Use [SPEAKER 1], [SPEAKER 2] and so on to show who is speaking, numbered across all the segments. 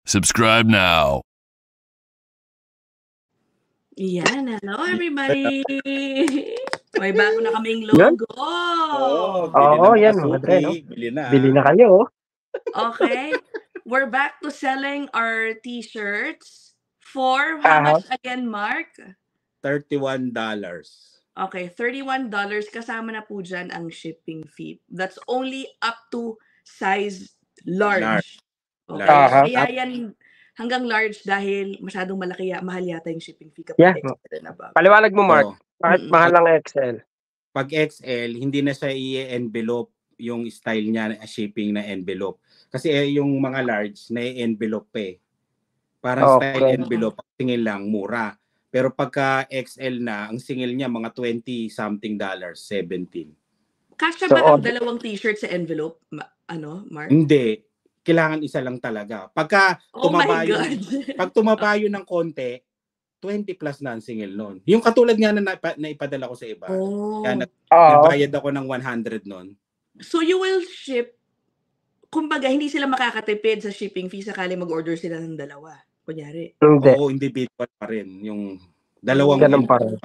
[SPEAKER 1] Subscribe now.
[SPEAKER 2] Yan, hello everybody! May bago na kaming
[SPEAKER 3] Yan?
[SPEAKER 2] logo.
[SPEAKER 3] Oo, yan mga dre, no? Bili na kayo.
[SPEAKER 2] Okay, we're back to selling our t-shirts for how much again, Mark?
[SPEAKER 4] $31.
[SPEAKER 2] Okay, $31 kasama na po dyan ang shipping fee. That's only up to size large. Okay, kaya yan hanggang large dahil masyadong malaki, mahal yata yung shipping fee kapag XL na ba?
[SPEAKER 3] Paliwanag mo, Mark. Bakit mahal ang XL?
[SPEAKER 4] Pag XL, hindi na siya i-envelope yung style niya na shipping na envelope. Kasi yung mga large na envelope Parang style envelope, singil lang, mura. Pero pagka XL na, ang singil niya mga $20-something, 17.
[SPEAKER 2] Kasya ba ang dalawang t-shirt sa envelope? Mark?
[SPEAKER 4] Hindi. Kailangan isa lang talaga. Pagka pag tumaba yun ng konti, 20 plus na ang singil nun. Yung katulad nga na ipadala ko sa iba. Kaya nagbayad ako ng 100 nun.
[SPEAKER 2] So you will ship, kumbaga hindi sila makakatipid sa shipping fee sakali mag-order sila ng dalawa. Kunyari.
[SPEAKER 4] Oo, individual pa rin. Yung dalawang
[SPEAKER 3] ganun pa rin.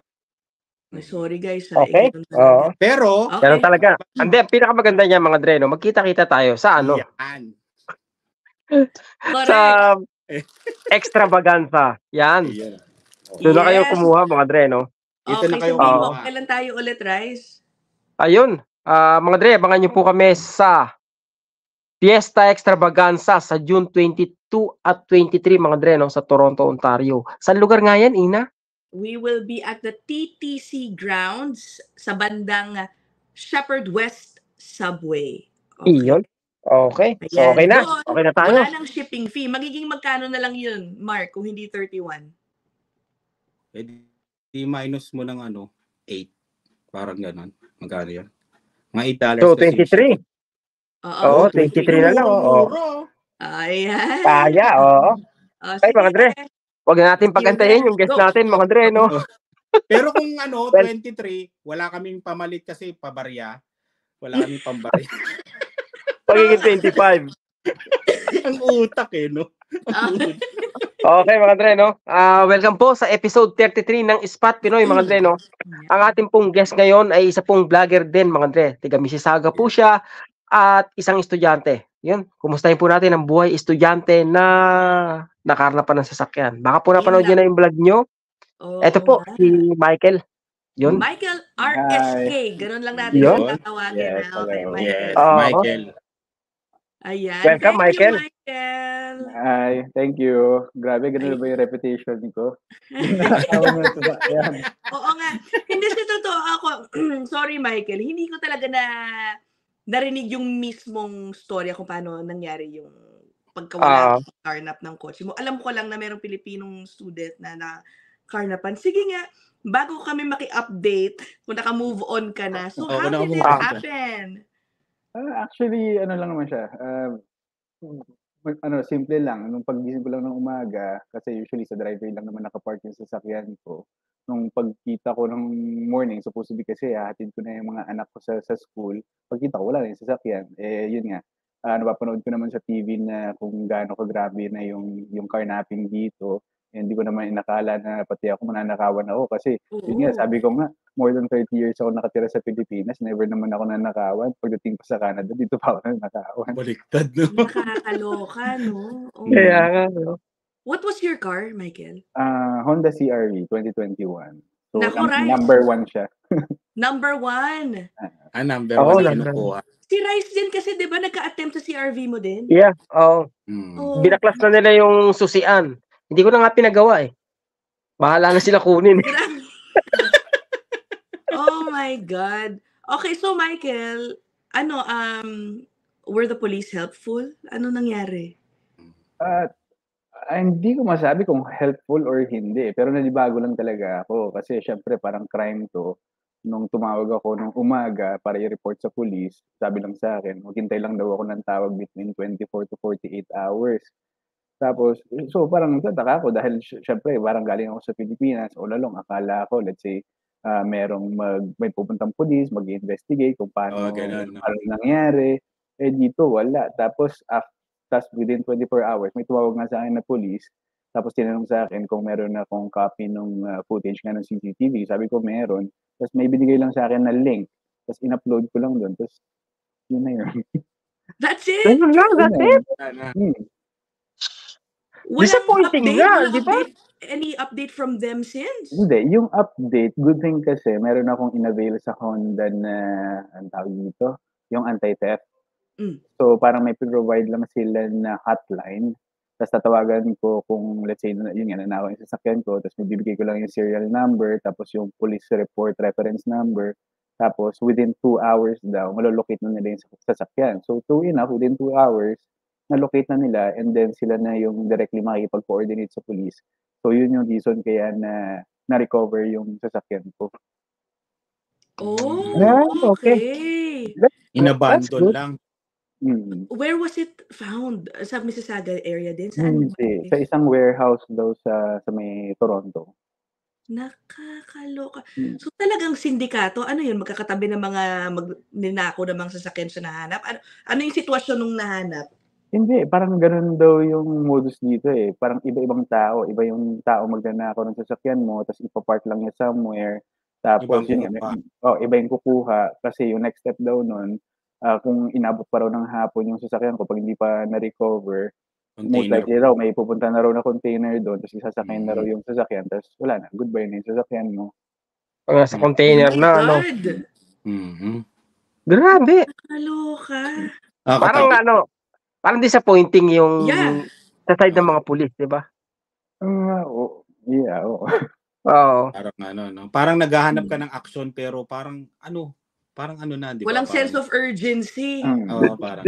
[SPEAKER 2] Sorry guys.
[SPEAKER 3] Okay.
[SPEAKER 4] Pero,
[SPEAKER 3] ganun talaga. Hindi, pinakamaganda niya mga dre, no? Magkita-kita tayo sa ano?
[SPEAKER 4] Yan.
[SPEAKER 3] Sa extravaganza. Yan. Doon na kayo kumuha mga dre, no?
[SPEAKER 2] Dito na kayo kumuha. Kailan tayo ulit, Rice?
[SPEAKER 3] Ayun. Mga dre, abangan niyo po kami sa Fiesta Extravaganza sa June 22 at 23 mga dre, no? Sa Toronto, Ontario. Saan lugar nga yan, Ina?
[SPEAKER 2] We will be at the TTC grounds sa bandang Shepherd West Subway.
[SPEAKER 3] Iyon. Okay. So, okay na. Okay na tayo.
[SPEAKER 2] Wala nang shipping fee. Magiging magkano na lang yun, Mark, kung hindi 31?
[SPEAKER 4] Minus mo ng 8. Parang gano'n. Magkano yan? Mga $8.
[SPEAKER 3] So, 23. Oo, 23 na lang.
[SPEAKER 2] Ayan.
[SPEAKER 3] Kaya, oo. Ay, mga dre. Huwag na natin pagantahin yung guest natin, mga dre, no?
[SPEAKER 4] Pero kung 23, wala kaming pamalit kasi pabarya. Wala kaming pambarya.
[SPEAKER 3] Pagiging 25.
[SPEAKER 4] Ang utak no?
[SPEAKER 3] Okay, mga dre, no? Welcome po sa episode 33 ng Spot Pinoy, mga dre, no? Ang ating pong guest ngayon ay isa pong vlogger din, mga dre. Tiga Mississauga po siya at isang estudyante. Yun, kumustahin po natin ang buhay estudyante na nakaranapan ng sasakyan. Baka po napanood nyo na yung vlog nyo. Ito po, si Michael. Yun.
[SPEAKER 2] Michael RSK. Ganun lang natin yung tatawagin.
[SPEAKER 4] Yes,
[SPEAKER 2] okay,
[SPEAKER 4] Michael.
[SPEAKER 2] Michael.
[SPEAKER 4] Ayan.
[SPEAKER 3] Welcome, Michael.
[SPEAKER 2] Michael.
[SPEAKER 5] Hi, thank you. Grabe, ganun ba yung reputation ko?
[SPEAKER 2] Oo nga. Hindi sa totoo ako, sorry Michael, hindi ko talaga narinig yung mismong storya kung paano nangyari yung pagkawala ng carnap ng kotse mo. Alam ko lang na mayroong Pilipinong student na carnapan. Sige nga, bago kami maki-update kung naka-move on ka na. So, how did it happen?
[SPEAKER 5] Actually, ano lang naman siya. Simple lang. Nung paggising ko lang ng umaga, kasi usually sa driveway lang naman nakapark yung sasakyan ko. Nung pagkita ko ng morning, supposedly kasi hahatid ko na yung mga anak ko sa school. Pagkita ko, wala na yung sasakyan. Yun nga. Napapanood ko naman sa TV na kung gaano kagrabe na yung carnapping dito. Hindi ko naman inakala na pati ako mananakawan ako. Kasi yun nga, sabi ko nga, more than 30 years ako nakatira sa Pilipinas. Never naman ako nanakawan. Pagdating pa sa Canada, dito pa ako nanakawan.
[SPEAKER 4] Baliktad, no?
[SPEAKER 2] Nakakaloka, no?
[SPEAKER 3] Kaya nga, no?
[SPEAKER 2] What was your car, Michael?
[SPEAKER 5] Honda CR-V 2021. So,
[SPEAKER 2] Rice.
[SPEAKER 5] number 1 siya.
[SPEAKER 2] Number 1.
[SPEAKER 4] Number 1 na kinukuha.
[SPEAKER 2] Si Rice din kasi, di ba, nagka-attempt sa CR-V mo din?
[SPEAKER 3] Yeah, binaklas na nila yung susian. Hindi ko na nga pinagawa Bahala na sila kunin.
[SPEAKER 2] Oh my God. Okay, so Michael, were the police helpful? Ano nangyari?
[SPEAKER 5] Hindi ko masabi kung helpful or hindi. Pero nanibago lang talaga ako. Kasi syempre parang crime to. Nung tumawag ako nung umaga para i-report sa police, sabi lang sa akin, maghintay lang daw ako ng tawag between 24 to 48 hours. Tapos, so parang nagtataka ako dahil syempre parang galing ako sa Pilipinas, all along, akala ko, let's say, may pupuntang police, mag-investigate kung paano nangyari. Dito wala. Tapos Tapos within 24 hours, may tumawag nga sa akin na police. Tapos tinanong sa akin kung meron akong copy ng footage nga ng CCTV. Sabi ko meron. Tapos may binigay lang sa akin na link. Tapos in-upload ko lang doon. Tapos yun na yun.
[SPEAKER 2] That's it?
[SPEAKER 3] Ganun lang, that's it.
[SPEAKER 2] Walang
[SPEAKER 3] Disappointing
[SPEAKER 2] update?
[SPEAKER 3] nga,
[SPEAKER 2] Walang
[SPEAKER 3] di ba?
[SPEAKER 2] update? Any update from them since?
[SPEAKER 5] Hindi, yung update, good thing kasi meron akong in-avail sa Honda na, ang tawag dito, yung anti-theft. So parang may provide lang sila na hotline. Tapos tatawagan ko kung let's say, yun nga, nanakaw yung sasakyan ko, tapos bibigay ko lang yung serial number, tapos yung police report reference number, tapos within 2 hours daw, malolocate na nila yung sasakyan. So true enough, within 2 hours, na-locate na nila and then sila na yung directly makikipag-coordinate sa police. So yun yung reason kaya na-recover yung sasakyan ko.
[SPEAKER 2] Oh, okay.
[SPEAKER 4] Inabandon lang.
[SPEAKER 2] Where was it found? Sa Mississauga area din? Saan?
[SPEAKER 5] Hindi. Sa isang warehouse daw sa may Toronto.
[SPEAKER 2] Nakakaloka. So talagang sindikato, ano yun? Magkakatabi ng mga ninako ng mga sasakyan sa nahanap? Ano yung sitwasyon nung nahanap?
[SPEAKER 5] Hindi, parang ganun daw yung modus dito eh. Parang iba-ibang tao. Iba yung tao magnanakaw ng sasakyan mo, tapos ipapark lang niya somewhere. Tapos yun, iba yung kukuha. Kasi yung next step daw nun, kung inabot pa raw ng hapon yung sasakyan ko, pag hindi pa na-recover, most likely raw, may pupunta na raw na container doon, tapos isasakay na raw yung sasakyan, tapos wala na, goodbye na yung sasakyan mo.
[SPEAKER 3] Sa container na, ano. Grabe.
[SPEAKER 2] Nakakaloka.
[SPEAKER 3] Parang disappointing yung sa side ng mga pulis, di ba?
[SPEAKER 5] Oo.
[SPEAKER 4] Parang naghahanap ka ng action pero parang na, di ba?
[SPEAKER 2] Walang sense of urgency.
[SPEAKER 4] Parang.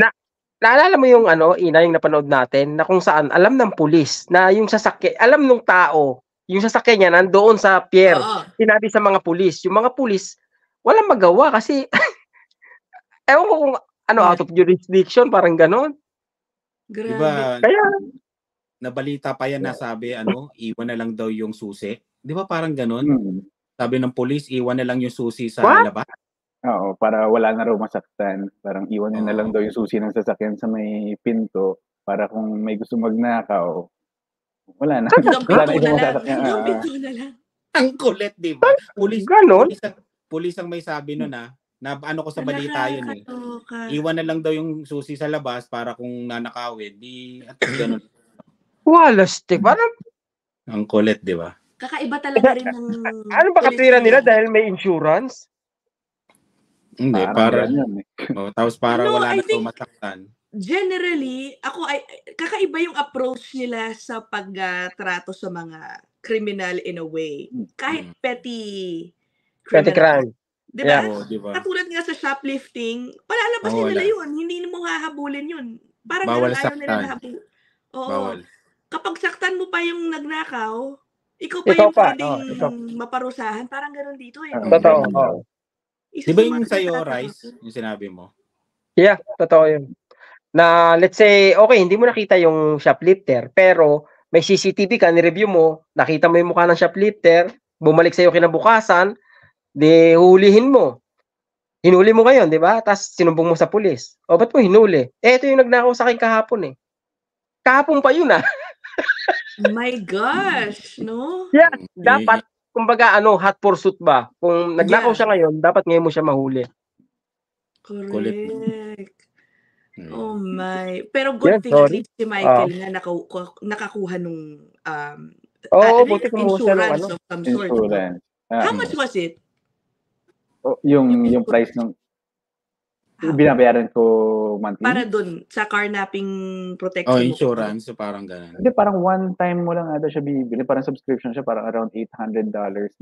[SPEAKER 3] Naalala mo yung Ina, yung napanood natin na kung saan alam ng pulis na yung sasakyan, alam nung tao, yung sasakyan niya nandoon sa pier. Sinabi sa mga pulis. Yung mga pulis, walang magawa kasi ewan ko kung out of jurisdiction, parang ganon.
[SPEAKER 2] Grabe.
[SPEAKER 4] Diba,
[SPEAKER 3] kaya
[SPEAKER 4] nabalita pa yan na sabi, iwan na lang daw yung susi. Di ba parang ganon? Sabi ng pulis, iwan na lang yung susi sa labas.
[SPEAKER 5] Oo, para wala na raw masaktan. Parang iwan na lang daw yung susi ng sasakyan sa may pinto para kung may gusto magnakaw, wala na.
[SPEAKER 2] Wala na lang.
[SPEAKER 4] Ang kulit, di ba? Pulis ang may sabi nun na ko sa balita yun eh. Iwan na lang daw yung susi sa labas para kung nanakawin, at ganun.
[SPEAKER 3] Walastik. Parang
[SPEAKER 4] ang kulit, di ba?
[SPEAKER 2] Kakaiba talaga rin ng
[SPEAKER 3] ano ba katwiran nila dahil may insurance?
[SPEAKER 4] Hindi, para tapos para wala na masaktan.
[SPEAKER 2] Generally, kakaiba yung approach nila sa pagtrato sa mga criminal in a way. Kahit petty
[SPEAKER 3] crime.
[SPEAKER 2] Diba? Katulad nga sa shoplifting, palalabasin nila yun. Hindi mo hahabulin yun. Parang
[SPEAKER 4] bawal
[SPEAKER 2] ayaw nila nahabulin.
[SPEAKER 4] Bawal.
[SPEAKER 2] Kapag saktan mo pa yung nagnakaw, ikaw pa yung pwedeng maparusahan. Parang ganun dito eh.
[SPEAKER 3] Totoo.
[SPEAKER 4] Di ba yung sa'yo, Rice, yung sinabi mo?
[SPEAKER 3] Yeah, totoo yun. Na let's say, okay, hindi mo nakita yung shoplifter, pero may CCTV ka, ni-review mo, nakita mo yung mukha ng shoplifter, bumalik sa'yo kinabukasan, di hulihin mo. Hinuli mo ngayon, di ba? Tapos sinumbong mo sa pulis. O, ba't mo hinuli? Ito yung nagnakaw sa akin kahapon eh. Kahapon pa yun
[SPEAKER 2] My gosh, no?
[SPEAKER 3] Yeah, dapat, kumbaga hot pursuit ba? Kung nagnakaw siya ngayon, dapat ngayon mo siya mahuli.
[SPEAKER 2] Correct. Oh my. Pero good thing at least si Michael na nakakuha nung
[SPEAKER 3] buti
[SPEAKER 2] insurance of some sort. How much was it?
[SPEAKER 5] Yung price ng binabayaran ko monthly.
[SPEAKER 2] Para dun sa carnapping protection.
[SPEAKER 4] Insurance, so parang ganun.
[SPEAKER 5] Hindi, parang one time mo lang ata siya bibili. Parang subscription siya, parang around $800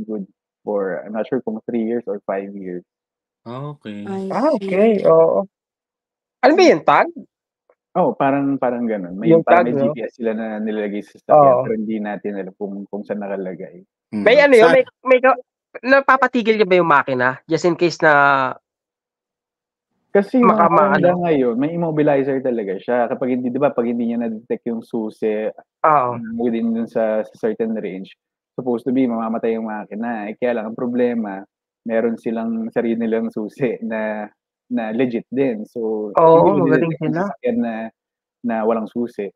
[SPEAKER 5] good for, I'm not sure kung 3 years or 5 years.
[SPEAKER 4] Okay.
[SPEAKER 3] Okay, oo. Ano ba yung tag?
[SPEAKER 5] Parang ganun. May GPS sila na nilalagay sa sasakyan, pero hindi natin alam kung saan nakalagay.
[SPEAKER 3] May yun, may napapatigil niya ba yung makina? Just in case na
[SPEAKER 5] kasi yung Honda ngayon, may immobilizer talaga siya. Kapag hindi, di ba, pag hindi niya na-detect yung susi within dun sa certain range, supposed to be, mamamatay yung makina. Kaya lang, ang problema, meron silang sarili nilang susi na legit din. So,
[SPEAKER 3] magaling sila.
[SPEAKER 5] Na na walang susi.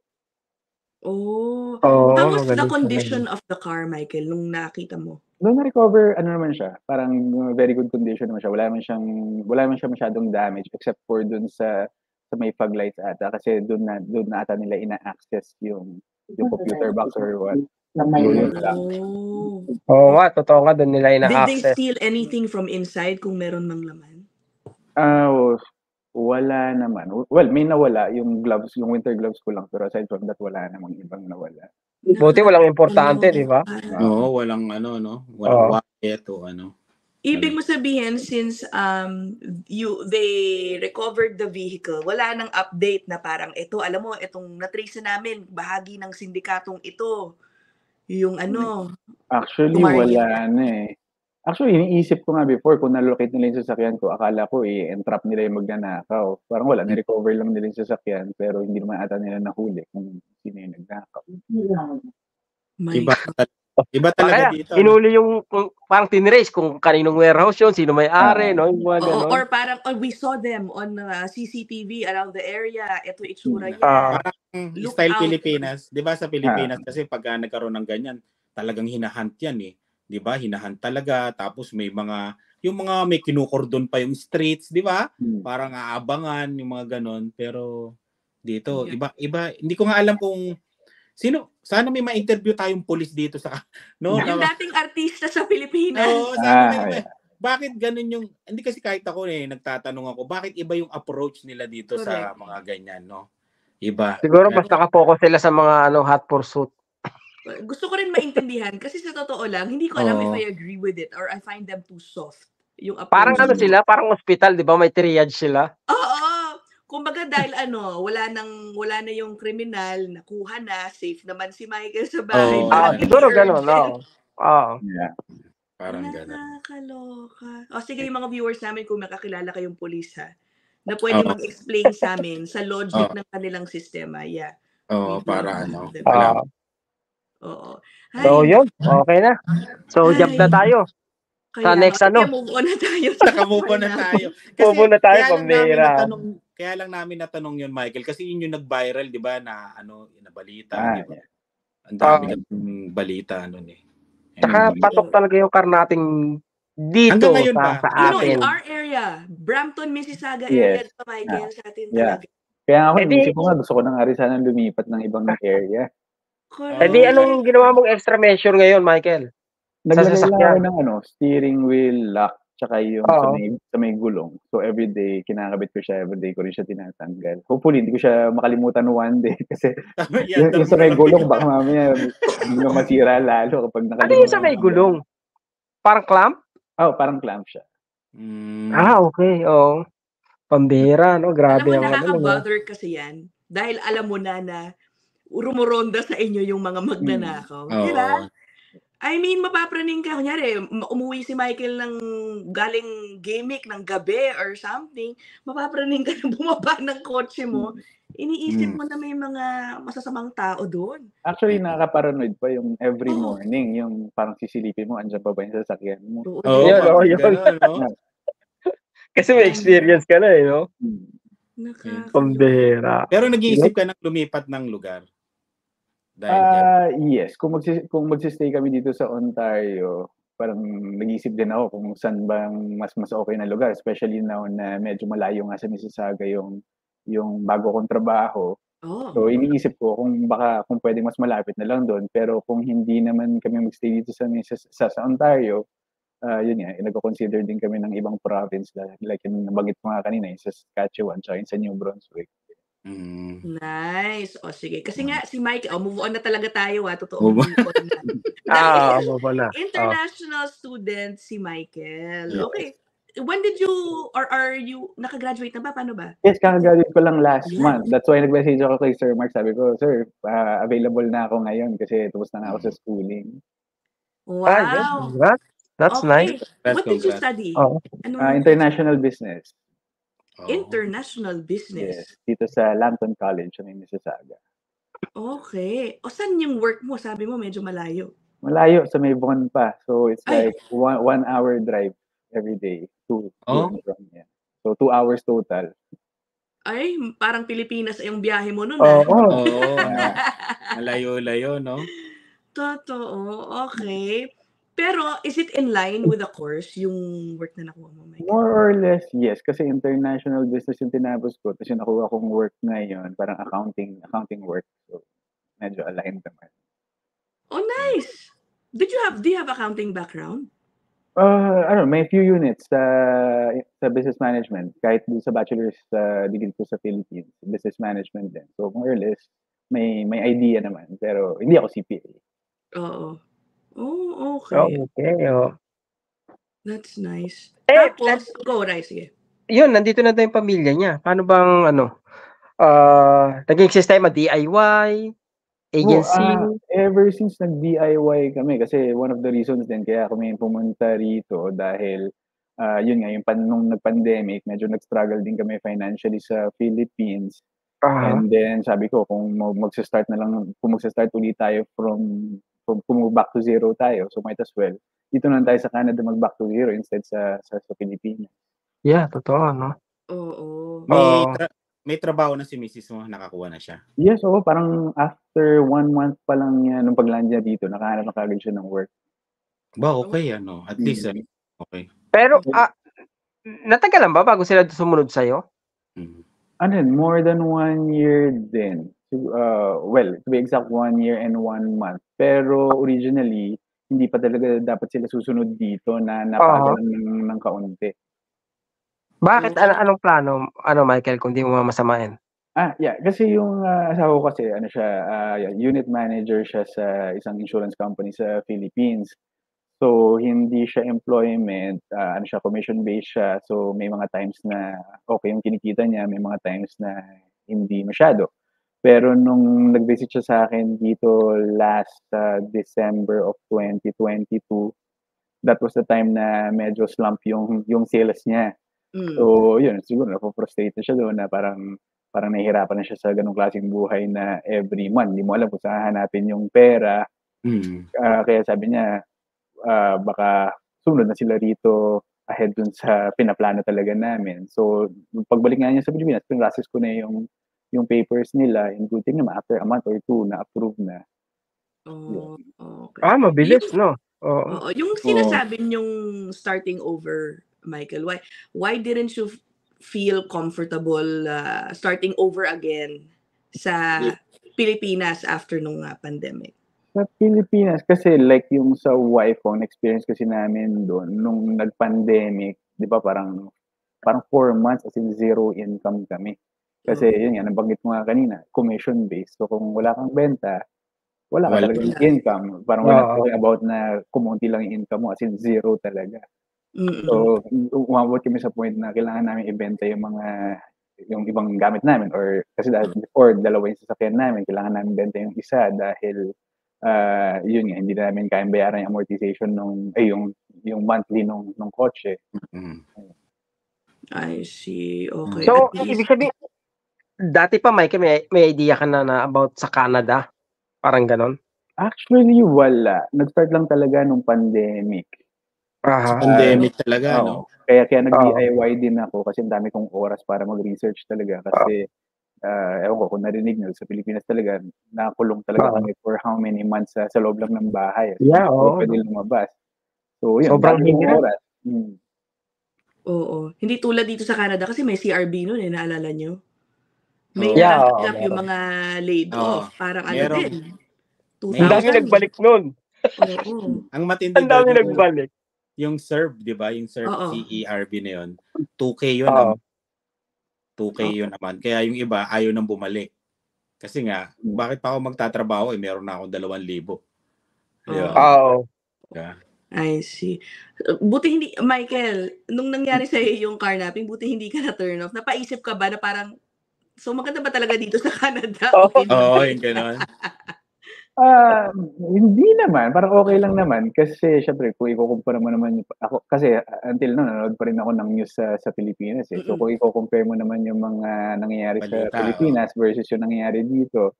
[SPEAKER 2] Oh.
[SPEAKER 3] Oo,
[SPEAKER 2] How was the
[SPEAKER 3] magaling
[SPEAKER 2] condition
[SPEAKER 3] talaga.
[SPEAKER 2] of the car, Michael, nung nakita mo?
[SPEAKER 5] Doon na-recover, ano naman siya, parang very good condition naman siya. Wala naman siya masyadong damage except for doon sa may fog lights ata kasi doon na ata nila ina-access yung computer box or what. So, yun lang.
[SPEAKER 2] Oh.
[SPEAKER 3] Oo nga, totoo nga, doon nila
[SPEAKER 2] Did they
[SPEAKER 3] ina-access.
[SPEAKER 2] steal anything from inside kung meron mang laman?
[SPEAKER 5] Wala naman. Well, may nawala yung gloves, yung winter gloves ko lang. Pero aside from that, wala namang ibang nawala.
[SPEAKER 3] Buti walang importante, di ba?
[SPEAKER 4] Oo, walang ano, no? Walang wallet o ano.
[SPEAKER 2] Ibig mo sabihin, since they recovered the vehicle, wala nang update na parang ito, alam mo, itong natrace namin, bahagi ng sindikatong ito. Yung ano.
[SPEAKER 5] Actually, wala na eh. Actually, iniisip ko nga before, kung nalocate nila yung sasakyan ko, akala ko entrap nila yung magnanakaw. Parang wala, ni-recover lang nila yung sasakyan, pero hindi naman ata nila nahuli kung sino yung nagnakaw.
[SPEAKER 4] Iba talaga dito.
[SPEAKER 3] Inuli yung parang tinrace kung kaninong warehouse yun, sino may-ari, no? Yung mga ganon.
[SPEAKER 2] Or parang, we saw them on CCTV around the area. Ito itsura yan.
[SPEAKER 4] Parang style Pilipinas. Di ba sa Pilipinas kasi pag nagkaroon ng ganyan, talagang hinahunt yan eh. Di ba? Hinahunt talaga. Tapos may may kinukordon pa yung streets, di ba? Parang aabangan, yung mga ganon. Pero dito, iba. Hindi ko nga alam kung sana may ma-interview tayong police dito sa
[SPEAKER 2] yung dating artista sa Pilipinas.
[SPEAKER 4] Oo, sana bakit ganun yung hindi kasi kahit ako nagtatanong ako bakit iba yung approach nila dito sa mga ganyan, no? Iba.
[SPEAKER 3] Siguro basta naka-focus sila sa mga hot pursuit.
[SPEAKER 2] Gusto ko rin maintindihan kasi sa totoo lang, hindi ko alam if I agree with it or I find them too soft. Yung
[SPEAKER 3] parang sila, parang hospital, di ba? May triage sila.
[SPEAKER 2] Oo. Kumbaga dahil wala na yung kriminal, nakuha na, safe naman si Michael sa bahay.
[SPEAKER 3] Siguro gano'n, no?
[SPEAKER 5] Yeah.
[SPEAKER 4] Parang gano'n.
[SPEAKER 2] Nakakaloka. Sige, yung mga viewers namin, kung makakilala kayong police, ha, na pwede mag-explain sa amin sa logic ng kanilang sistema. Yeah.
[SPEAKER 4] Para ano.
[SPEAKER 2] Oo.
[SPEAKER 3] So, yun. Okay na. So, jump na tayo. Sa next
[SPEAKER 2] move on na tayo.
[SPEAKER 4] Move on na tayo. Kaya lang namin natanong yun, Michael, kasi yun yung nag-viral, di ba, na balita, di ba? Ang dami ng balita nun eh.
[SPEAKER 3] Saka patok talaga yung car nating dito sa atin.
[SPEAKER 2] In our area, Brampton, Mississauga area, di ba, Michael, sa atin talaga.
[SPEAKER 5] Kaya ako, gusto ko nang sana lumipat ng ibang area.
[SPEAKER 3] Anong ginawa mong extra measure ngayon, Michael?
[SPEAKER 5] Naglagay lang ako ng steering wheel lock tsaka yung sa may gulong. So everyday kinakabit ko siya, everyday ko rin siya tinatanggal. Hopefully hindi ko siya makalimutan one day kasi yung sa may gulong baka mamaya hindi na masira lalo kapag nakalimutan.
[SPEAKER 3] Ano yung sa may gulong? Parang clamp?
[SPEAKER 5] Parang clamp siya.
[SPEAKER 3] Okay. Pambira, no? Grabe
[SPEAKER 2] ang nakaka-bother kasi yan dahil alam mo na rumuronda sa inyo yung mga magnanakaw. Diba? I mean, mapapraning ka. Kunyari, umuwi si Michael ng galing gimmick ng gabi or something, mapapraning ka na bumaba ng kotse mo. Iniisip mo na may mga masasamang tao doon.
[SPEAKER 5] Actually, nakaka-paranoid pa yung every morning, yung parang sisilipin mo, andyan pa ba yung sasakyan mo?
[SPEAKER 3] Yun. Kasi may experience ka na no? Pambira.
[SPEAKER 4] Pero nag-iisip ka ng lumipat ng lugar?
[SPEAKER 5] Yes. Kung magsistay kami dito sa Ontario, parang nag-iisip din ako kung saan bang mas okay na lugar, especially now na medyo malayo nga sa Mississauga yung bago kong trabaho. So iniisip ko kung pwedeng mas malapit na lang doon, pero kung hindi naman kami magstay dito sa Ontario, yun nga, nagko-consider din kami ng ibang province like yung nabanggit ko nga kanina, yung sa Saskatchewan tsaka sa New Brunswick.
[SPEAKER 2] Nice. Sige. Kasi nga si Mike, move on na talaga tayo, totoo.
[SPEAKER 3] Move on na.
[SPEAKER 2] International student si Michael. Okay. When did you, or are you, nakagraduate na ba? Paano ba?
[SPEAKER 5] Yes, kakagraduate ko lang last month. That's why nag-message ako kay Sir Mark. Sabi ko, Sir, available na ako ngayon kasi tapos na ako sa schooling.
[SPEAKER 2] Wow.
[SPEAKER 3] That's nice.
[SPEAKER 2] What did you study?
[SPEAKER 5] International business.
[SPEAKER 2] International business.
[SPEAKER 5] Yes, dito sa Lambton College sa Mississauga.
[SPEAKER 2] Okay. Saan yung work mo? Sabi mo medyo malayo.
[SPEAKER 5] Malayo, sa may Bon pa. So it's like 1 hour drive every day. 2 So 2 hours total.
[SPEAKER 2] Ay, parang Pilipinas yung biyahe mo nun,
[SPEAKER 3] Oo.
[SPEAKER 4] Oo, no? Malayo-layo, no?
[SPEAKER 2] Totoo, okay. Pero is it in line with the course yung work na nakuha mo, Michael?
[SPEAKER 5] More or less, yes. Kasi international business yung tinapos ko. Tapos yung nakuha kong work ngayon, parang accounting work. So, medyo aligned naman.
[SPEAKER 2] Oh, nice! Do you have accounting background?
[SPEAKER 5] May few units sa business management. Kahit dun sa bachelor's degree ko sa Philippines, business management din. So, more or less, may idea naman. Pero hindi ako CPA.
[SPEAKER 2] Oo. Oh, okay.
[SPEAKER 3] Okay, oh.
[SPEAKER 2] That's nice.
[SPEAKER 3] Eh,
[SPEAKER 2] Tapos, go, Rai, sige.
[SPEAKER 3] Yun, nandito na daw yung pamilya niya. Paano bang naging sistema DIY, agency?
[SPEAKER 5] Ever since nag-DIY kami, kasi one of the reasons din kaya kami pumunta rito dahil yun nga, nung nag-pandemic, medyo nag-struggle din kami financially sa Philippines. And then sabi ko, kung magsa-start ulit tayo from back to zero tayo, so might as well. Dito na tayo sa Canada mag-back to zero instead sa Pilipinas.
[SPEAKER 3] Yeah, totoo, no?
[SPEAKER 2] Oo.
[SPEAKER 4] May trabaho na si Mrs. mo, nakakuha na siya.
[SPEAKER 5] Yes, oo, parang after 1 month pa lang niya, nung pag-land niya dito, nakahanap na kagad siya ng work.
[SPEAKER 4] Ba, okay, ano? At least, okay.
[SPEAKER 3] Pero, natagalan ba bago sila sumunod sa'yo?
[SPEAKER 5] More than 1 year din. Well, to be exact, 1 year and 1 month. Pero originally, hindi pa talaga dapat sila susunod dito na napagalan ng kaunti.
[SPEAKER 3] Bakit? Anong plano, Michael, kung di mo masamain?
[SPEAKER 5] Yeah. Kasi yung asawa ko kasi, unit manager siya sa isang insurance company sa Philippines. So, hindi siya employment, siya, commission-based siya. So, may mga times na okay yung kinikita niya, may mga times na hindi masyado. Pero nung nag-visit siya sa akin dito last December of 2022, that was the time na medyo slump yung sales niya. So, yun, siguro napo-frustrate na siya doon na parang nahihirapan na siya sa ganung klaseng buhay na every month. Hindi mo alam kung saan hanapin yung pera. Kaya sabi niya, baka sunod na sila rito ahead dun sa pinaplano talaga namin. So, pagbalik nga niya sa Pilipinas, pinrocess ko na yung papers nila, and good thing naman, after a month or 2, na-approve na.
[SPEAKER 2] Okay.
[SPEAKER 3] Mabilis, no?
[SPEAKER 2] Oo. Yung sinasabi niyong starting over, Michael, why didn't you feel comfortable starting over again sa Pilipinas after nung pandemic?
[SPEAKER 5] Sa Pilipinas, kasi like yung sa wife ko, experience kasi namin doon, nung nag-pandemic, di ba parang 4 months as in zero income kami. Kasi yun nga, nabanggit mo nga kanina, commission-based. So kung wala kang benta, wala ka talagang income. Parang we're not talking about na kumunti lang yung income mo, as in zero talaga. So, umabot kami sa point na kailangan namin ibenta yung ibang gamit namin, or kasi dahil before, 2 yung sasakyan namin, kailangan namin benta yung isa dahil yun nga, hindi namin kayang bayaran yung amortization yung monthly nung kotse.
[SPEAKER 2] I see. Okay.
[SPEAKER 3] So, ibig sabihin, dati pa, Michael, may idea ka na about sa Canada? Parang ganon?
[SPEAKER 5] Actually, wala. Nag-start lang talaga nung pandemic.
[SPEAKER 4] Sa pandemic talaga, no?
[SPEAKER 5] Kaya nag-DIY din ako kasi ang dami kong oras para mag-research talaga. Kasi, ewan ko kung narinig nyo, sa Pilipinas talaga, nakulong talaga kami for how many months sa loob lang ng bahay.
[SPEAKER 3] Yeah,
[SPEAKER 5] Pwede lumabas. So, yun.
[SPEAKER 3] Sobrang hirap.
[SPEAKER 5] Oras.
[SPEAKER 2] Oo. Hindi tulad dito sa Canada kasi may CRB nun naalala nyo? May yung mga laid off. Parang din.
[SPEAKER 3] Ang dami nagbalik nun.
[SPEAKER 2] Oo.
[SPEAKER 4] Ang matindi
[SPEAKER 3] ang dami nagbalik.
[SPEAKER 4] Yung CERB, di ba? Yung CERB, CERB na yun. 2K yun. 2K yun naman. Kaya yung iba, ayaw nang bumalik. Kasi nga, bakit pa ako magtatrabaho? Meron na akong 2,000.
[SPEAKER 2] I see. Buti hindi, Michael, nung nangyari sa'yo yung carnapping, buti hindi ka na-turn off. Napaisip ka ba na parang, so maganda ba talaga dito sa Canada?
[SPEAKER 4] Yung gano'n.
[SPEAKER 5] Hindi naman, parang okay lang naman kasi syempre kung iko-compare mo naman ako kasi until now nanonood pa rin ako ng news sa Pilipinas eh. So kung iko-compare mo naman yung mga nangyayari sa Pilipinas versus yung nangyayari dito,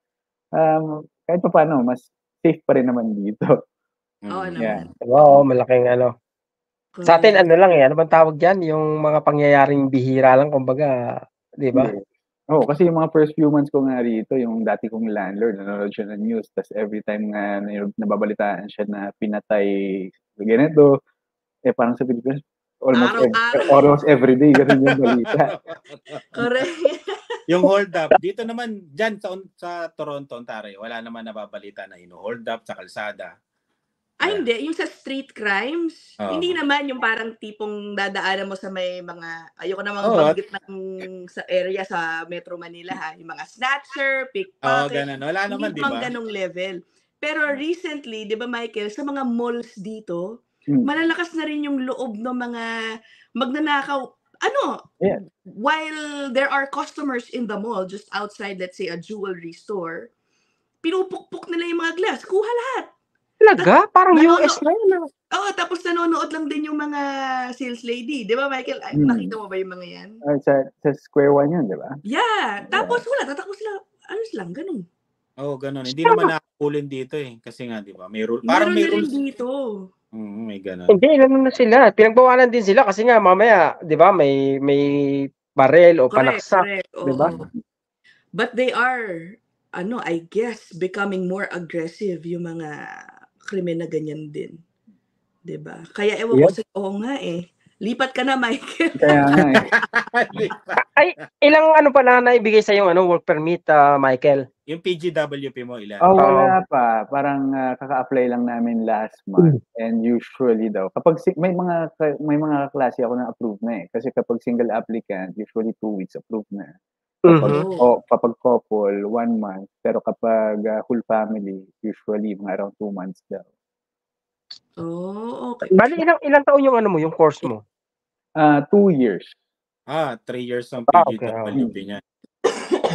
[SPEAKER 5] kahit pa paano mas safe pa rin naman dito.
[SPEAKER 2] Naman.
[SPEAKER 3] Malaking Sa atin lang ano bang tawag diyan, yung mga pangyayaring bihira lang kumbaga, 'di ba?
[SPEAKER 5] Oo, kasi yung mga first few months ko nga rito, yung dati kong landlord, nanonood siya ng news, tas every time nga nababalitaan siya na pinatay ganito, parang sa Pilipinas,
[SPEAKER 2] Araw-araw.
[SPEAKER 5] almost every day, ganun yung balita.
[SPEAKER 2] Correct.
[SPEAKER 4] Yung hold up, dito naman, dyan sa Toronto, Ontario, wala naman nababalita na hold up sa kalsada.
[SPEAKER 2] Ay, hindi. Yung sa street crimes, hindi
[SPEAKER 4] Oo.
[SPEAKER 2] naman yung parang tipong dadaanan mo sa may mga, ayoko namang
[SPEAKER 4] Oo.
[SPEAKER 2] banggit ng sa area sa Metro Manila ha, yung mga snatcher,
[SPEAKER 4] Oo,
[SPEAKER 2] pickpocket,
[SPEAKER 4] ganun. Wala naman,
[SPEAKER 2] hindi
[SPEAKER 4] di
[SPEAKER 2] pang
[SPEAKER 4] ba?
[SPEAKER 2] ganong level. Pero recently, di ba Michael, sa mga malls dito,
[SPEAKER 5] Hmm.
[SPEAKER 2] malalakas na rin yung loob ng mga magnanakaw. Ano,
[SPEAKER 5] Yeah.
[SPEAKER 2] while there are customers in the mall, just outside, let's say, a jewelry store, pinupukpok nila yung mga glass, kuha lahat.
[SPEAKER 3] Talaga? Parang
[SPEAKER 2] Nanono-
[SPEAKER 3] US na yun.
[SPEAKER 2] Oo, tapos nanonood lang din yung mga sales lady. Di ba, Michael? Ay, nakita mo ba yung mga yan?
[SPEAKER 5] Sa Square One yun, di ba?
[SPEAKER 2] Yeah. Tapos wala, tatakbo sila. Ayos lang, ganun.
[SPEAKER 4] Oo, ganun. Hindi naman nakapulin dito eh. Kasi nga, di ba? May rule. Parang
[SPEAKER 2] Meron
[SPEAKER 4] may
[SPEAKER 2] na rin
[SPEAKER 4] rules.
[SPEAKER 2] dito.
[SPEAKER 4] May ganun.
[SPEAKER 3] Hindi, ilan na sila. Pinagbawalan din sila kasi nga mamaya, di ba, may barel o panaksak.
[SPEAKER 2] Correct.
[SPEAKER 3] Di ba?
[SPEAKER 2] But they are, I guess, becoming more aggressive yung mga krimen na ganyan din. Diba? Kaya ewan ko oo nga eh. Lipat ka na, Michael.
[SPEAKER 5] Kaya nga eh.
[SPEAKER 3] Ay, ilang pala na ibigay sa yung work permit, Michael?
[SPEAKER 4] Yung PGWP mo, ilan?
[SPEAKER 5] Wala pa. Parang kaka-apply lang namin last month. And usually daw, kapag may mga klase ako na approved na eh. Kasi kapag single applicant, usually 2 weeks approved na. Kapag couple, 1 month. Pero kapag whole family, usually mga around 2 months daw.
[SPEAKER 2] Okay.
[SPEAKER 3] Bali, ilang taon yung yung course mo?
[SPEAKER 5] 2 years.
[SPEAKER 4] 3 years ang PGWP niya.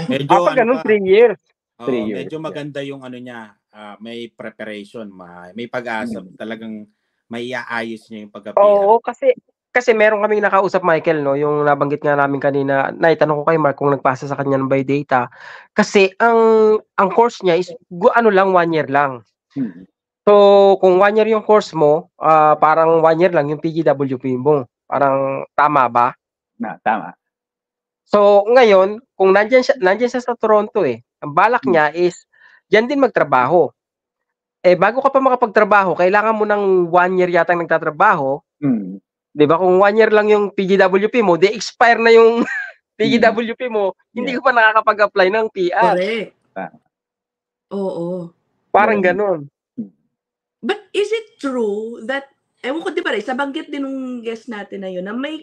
[SPEAKER 4] Medyo
[SPEAKER 3] pag ganun, 3 years.
[SPEAKER 5] 3 years.
[SPEAKER 4] Medyo maganda yung niya. May preparation, may pag-asa. Talagang may iaayos niya yung pagka-PR.
[SPEAKER 3] Oo, kasi meron kaming nakausap, Michael, no, yung nabanggit nga namin kanina, naitanong ko kay Mark kung nagpasa sa kanya ng by data. Kasi ang course niya is 1 year lang. So, kung 1 year yung course mo, parang 1 year lang yung PGWP mo. Parang tama ba?
[SPEAKER 5] Tama.
[SPEAKER 3] So, ngayon, kung nandiyan siya sa Toronto ang balak niya is diyan din magtrabaho. Bago ka pa makapagtrabaho, kailangan mo ng 1 year yatang nagtatrabaho. 'Di ba? Kung 1 year lang yung PGWP mo, expire na yung PGWP mo, hindi ka pa nakakapag-apply ng PR.
[SPEAKER 2] Correct. Oo.
[SPEAKER 3] Parang ganun.
[SPEAKER 2] But is it true that, ewan ko, di ba rin, sa banggit din ng guest natin na yun, na may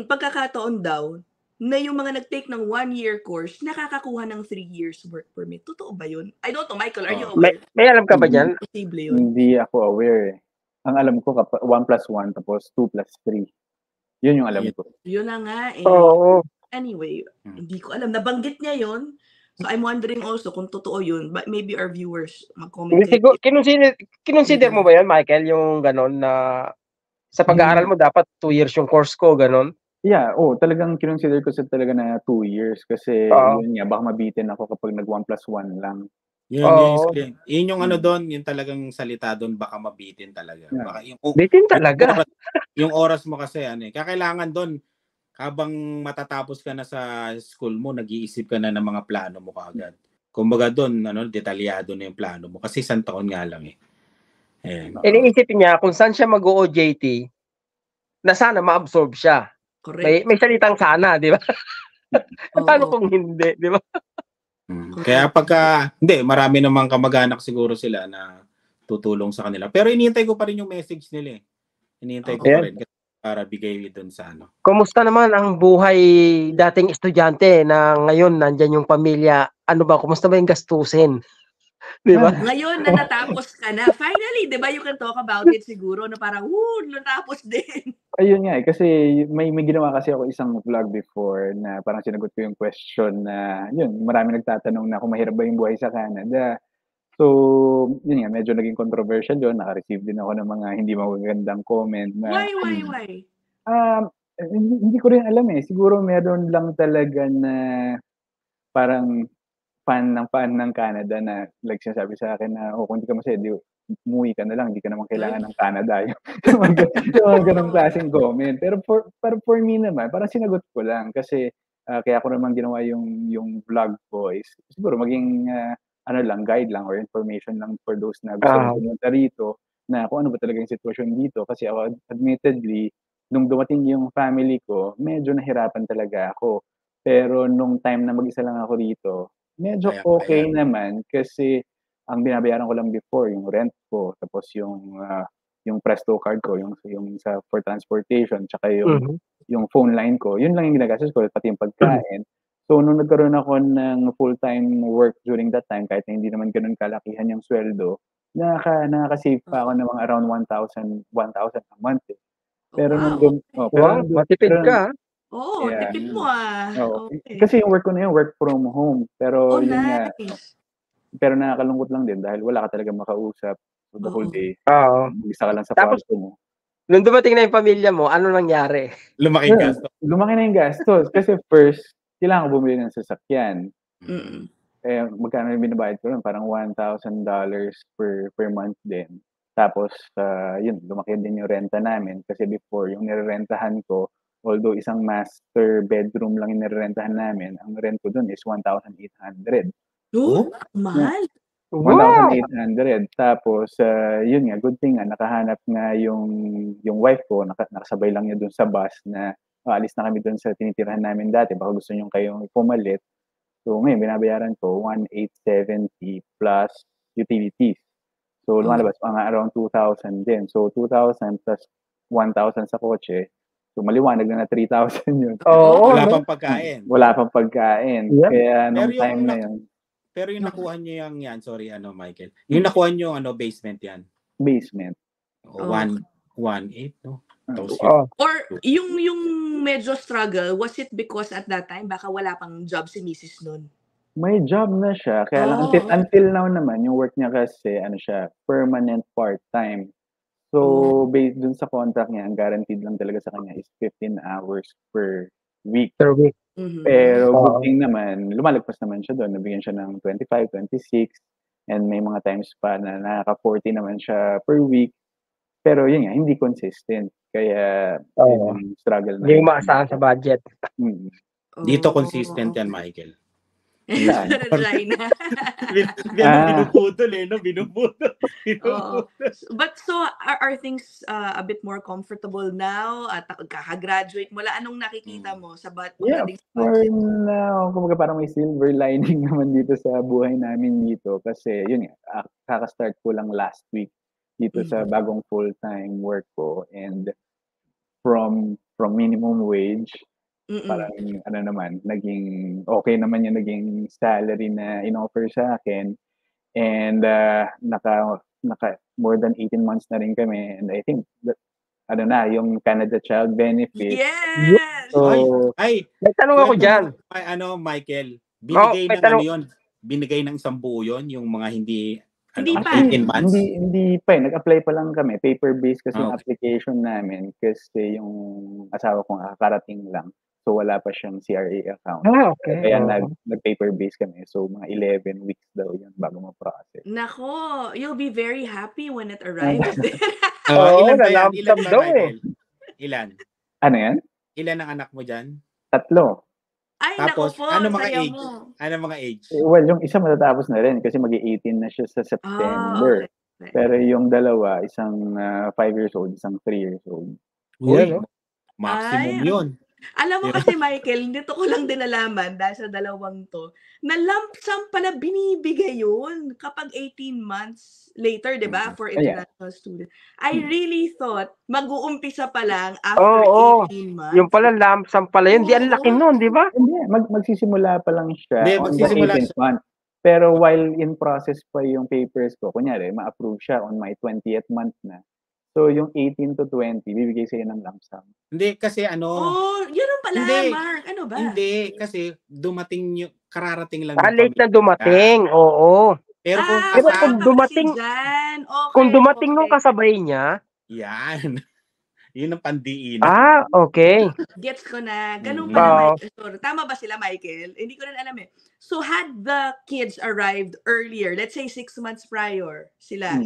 [SPEAKER 2] pagkakataon daw na yung mga nag-take ng 1 year course, nakakakuha ng 3 years work permit. Totoo ba yun? I don't know, Michael, are you aware?
[SPEAKER 3] May alam ka ba dyan?
[SPEAKER 2] Posible yun.
[SPEAKER 5] Hindi ako aware eh. Ang alam ko, 1 plus 1 tapos 2 plus 3. Yun yung alam ko.
[SPEAKER 2] Yun na nga eh.
[SPEAKER 3] Oo.
[SPEAKER 2] Anyway, hindi ko alam. Nabanggit niya yun. So I'm wondering also kung totoo yun. But maybe our viewers mag-comment.
[SPEAKER 3] Kinonsider mo ba yan, Michael, yung gano'n na sa pag-aaral mo dapat 2 years yung course ko, gano'n?
[SPEAKER 5] Yeah, talagang kinonsider ko talaga na 2 years kasi yun nga, baka mabitin ako kapag nag 1 plus 1 lang.
[SPEAKER 4] Yun yung doon, yung talagang salita doon, baka mabitin talaga. Baka
[SPEAKER 3] bitin talaga.
[SPEAKER 4] Yung oras mo kasi kakailangan doon, habang matatapos ka na sa school mo, nag-iisip ka na ng mga plano mo kaagad. Kumbaga doon, detalyado na yung plano mo kasi 1 taon nga lang eh.
[SPEAKER 3] Iniisip niya kung saan siya mag-OJT na sana ma-absorb siya.
[SPEAKER 2] Correct.
[SPEAKER 3] May salitang sana, di ba? Paano kung hindi, di ba?
[SPEAKER 4] Kaya hindi, marami namang kamag-anak siguro sila na tutulong sa kanila. Pero iniintay ko pa rin yung message nila eh. Iniintay ko pa rin para bigay doon sa
[SPEAKER 3] Kumusta naman ang buhay dating estudyante na ngayon nandyan yung pamilya? Kumusta ba yung gastusin? Di ba?
[SPEAKER 2] Ngayon na natapos ka na. Finally, di ba, you can talk about it siguro na parang, natapos din.
[SPEAKER 5] Ayun nga kasi may ginawa kasi ako isang vlog before na parang sinagot ko yung question na, yun, marami nagtatanong na kung mahirap ba yung buhay sa Canada. So, yun nga, medyo naging controversial yun. Naka-receive din ako ng mga hindi magagandang comment na...
[SPEAKER 2] Why?
[SPEAKER 5] Hindi ko rin alam eh. Siguro meron lang talaga na parang fan ng Canada na like sinasabi sa akin na kung hindi ka masaya, umuwi ka na lang, hindi ka naman kailangan ng Canada. Yung ganong klaseng comment. Pero for me naman, parang sinagot ko lang kasi kaya ko naman ginawa yung vlog ko is siguro maging guide lang or information lang for those na gusto rin pumunta rito na kung ano ba talaga yung sitwasyon dito. Kasi ako, admittedly, nung dumating yung family ko, medyo nahirapan talaga ako. Pero nung time na mag-isa lang ako rito, medyo okay naman kasi ang binabayaran ko lang before, yung rent ko, tapos yung Presto card ko, yung for transportation, tsaka yung phone line ko, yun lang yung ginagastos ko, pati yung pagkain. So, nung nagkaroon ako ng full-time work during that time, kahit na hindi naman ganun kalakihan yung sweldo, nakaka-save pa ako ng mga around 1,000 a month. Pero
[SPEAKER 3] matipid ka.
[SPEAKER 2] Oo, tipid mo
[SPEAKER 5] Okay. Kasi yung work ko na yun, work from home. Pero yun nga, pero nakakalungkot lang din dahil wala ka talaga makausap the whole day. Isa ka lang sa kwarto mo.
[SPEAKER 3] Nung dumating na yung pamilya mo, ano nangyari?
[SPEAKER 4] Lumaki yung gastos.
[SPEAKER 5] Lumaki na yung gastos. Kasi first, kailangan ko bumili ng sasakyan. Magkano yung binabayad ko lang? Parang $1,000 per month din. Tapos, yun, lumaki din yung renta namin. Kasi before, yung nirerentahan ko, although isang master bedroom lang yung nirerentahan namin, ang rent ko dun is 1,800.
[SPEAKER 2] Mahal.
[SPEAKER 5] 1,800. Tapos, yun nga, good thing nga, nakahanap nga yung wife ko, nakasabay lang niya dun sa bus na alis na kami dun sa tinitirahan namin dati. Baka gusto nyo kayong pumalit. So, ngayon, binabayaran ko 1,870 plus utilities. So, lumalabas mga around 2,000 din. So, 2,000 plus 1,000 sa kotse. So, maliwanag na 3,000 yun.
[SPEAKER 4] Wala pang pagkain.
[SPEAKER 5] Wala pang pagkain. Yeah. Kaya, nung time na yun.
[SPEAKER 4] Pero yung nakuha nyo yan, sorry, Michael. Yung nakuha nyo, basement yan?
[SPEAKER 5] Basement.
[SPEAKER 4] 1.8, no?
[SPEAKER 2] Or yung medyo struggle, was it because at that time, baka wala pang job si Mrs. nun?
[SPEAKER 5] May job na siya. Kaya lang, until now naman, yung work niya kasi, permanent part-time. So, based dun sa contract niya, ang guaranteed lang talaga sa kanya is 15 hours per week. Pero good thing naman, lumalagpas naman siya doon. Nabigyan siya ng 25, 26, and may mga times pa na nakaka-40 naman siya per week. Pero yun nga, hindi consistent. Kaya yung struggle na.
[SPEAKER 3] Hindi maasahan sa budget.
[SPEAKER 4] Dito consistent yan, Michael.
[SPEAKER 2] Binuputol
[SPEAKER 4] no? Binuputol.
[SPEAKER 2] But so, are things a bit more comfortable now? At kakagraduate mo, anong nakikita mo sa budget?
[SPEAKER 5] For now, kumbaga parang may silver lining naman dito sa buhay namin dito. Kasi yun nga, kaka-start ko lang last week dito sa bagong full-time work ko. And from minimum wage, parang naging okay naman yung naging salary na in-offer sa akin. And naka more than 18 months na rin kami. And I think that, yung Canada Child Benefit.
[SPEAKER 2] Yes!
[SPEAKER 5] So,
[SPEAKER 3] may tanong ako dyan.
[SPEAKER 4] Michael, binigay ng isang buo yun, yung mga hindi
[SPEAKER 2] pa.
[SPEAKER 4] 18 months?
[SPEAKER 5] Hindi pa. Nag-apply pa lang kami. Paper-based kasi yung application namin kasi yung asawa ko karating lang. So, wala pa siyang CRA account. Kaya nag-paper-based kami. So, mga 11 weeks daw yun bago ma-process.
[SPEAKER 2] Nako, you'll be very happy when it arrives.
[SPEAKER 4] Ilan ba yan? Ilan ba, Michael? Ilan?
[SPEAKER 5] Ano yan?
[SPEAKER 4] Ilan ang anak mo dyan?
[SPEAKER 5] 3.
[SPEAKER 2] Ay,
[SPEAKER 4] tapos,
[SPEAKER 2] naku po,
[SPEAKER 4] ano mga
[SPEAKER 2] saya
[SPEAKER 4] age?
[SPEAKER 2] mo.
[SPEAKER 4] Ano mga age?
[SPEAKER 5] Well, yung isa matatapos na rin kasi mag-18 na siya sa September.
[SPEAKER 2] Okay.
[SPEAKER 5] Pero yung dalawa, isang 5 years old, isang 3 years old.
[SPEAKER 4] Uy, maximum yun.
[SPEAKER 2] Alam mo kasi, Michael, dito ko lang din nalaman dahil sa dalawang to, na lump sum pala binibigay yun kapag 18 months later, di ba? For international students. I really thought mag-uumpisa pa lang after 18 months.
[SPEAKER 3] Yung pala lump sum pala yun. Di ang laki nun, di ba?
[SPEAKER 5] Hindi, magsisimula pa lang siya on the 18th month. Pero while in process pa yung papers ko, kunyari, ma-approve siya on my 20th month na. So, yung 18 to 20, bibigay sa'yo ng lump sum.
[SPEAKER 4] Hindi, kasi
[SPEAKER 2] yun pala, Mark. Ano ba?
[SPEAKER 4] Hindi, kasi kararating lang.
[SPEAKER 3] Late na dumating, oo.
[SPEAKER 4] Pero
[SPEAKER 3] kung dumating, kung dumating nung kasabay niya,
[SPEAKER 4] yan. Yun ang pandiin.
[SPEAKER 3] Okay.
[SPEAKER 2] Gets ko na. Ganun pala, Michael. Tama ba sila, Michael? Hindi ko rin alam eh. So, had the kids arrived earlier, let's say 6 months prior sila,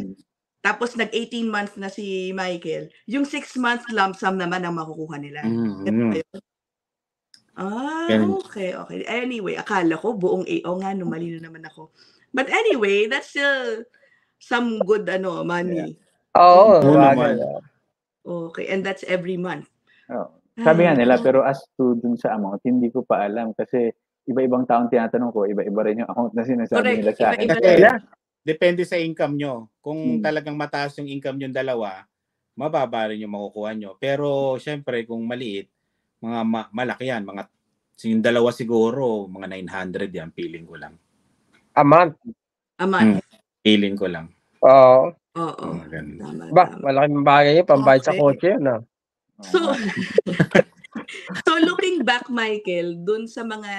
[SPEAKER 2] tapos nag-18 months na si Michael, yung 6 months lump sum naman ang makukuha nila.
[SPEAKER 4] Ganun.
[SPEAKER 2] Okay. Anyway, akala ko buong nga no, mali na naman ako. But anyway, that's still some good money.
[SPEAKER 3] Oo,
[SPEAKER 4] Oo
[SPEAKER 3] bagay.
[SPEAKER 4] naman.
[SPEAKER 2] Okay, and that's every month.
[SPEAKER 5] Sabi nga
[SPEAKER 2] Ay,
[SPEAKER 5] nila,
[SPEAKER 2] naku.
[SPEAKER 5] pero as to dun sa amount, hindi ko pa alam kasi iba-ibang taong tinatanong ko, iba-iba rin yung amount na sinasabi
[SPEAKER 2] Correct.
[SPEAKER 5] nila sa akin.
[SPEAKER 2] Iba-iba
[SPEAKER 4] Kasi,
[SPEAKER 2] rin.
[SPEAKER 3] Yeah.
[SPEAKER 4] depende sa income nyo. Kung
[SPEAKER 5] Hmm.
[SPEAKER 4] talagang mataas yung income yung dalawa, mababa rin yung makukuha nyo. Pero, syempre, kung maliit, mga malaki yan. Yung dalawa siguro, mga 900 yan, feeling ko lang.
[SPEAKER 3] A month.
[SPEAKER 2] A month.
[SPEAKER 4] Feeling ko lang.
[SPEAKER 3] Oo.
[SPEAKER 2] Oo.
[SPEAKER 4] Mga ganun.
[SPEAKER 2] Tama.
[SPEAKER 3] Malaking bagay yun, pambayad sa
[SPEAKER 2] Okay.
[SPEAKER 3] kotse yun.
[SPEAKER 2] So, so looking back, Michael, dun sa mga,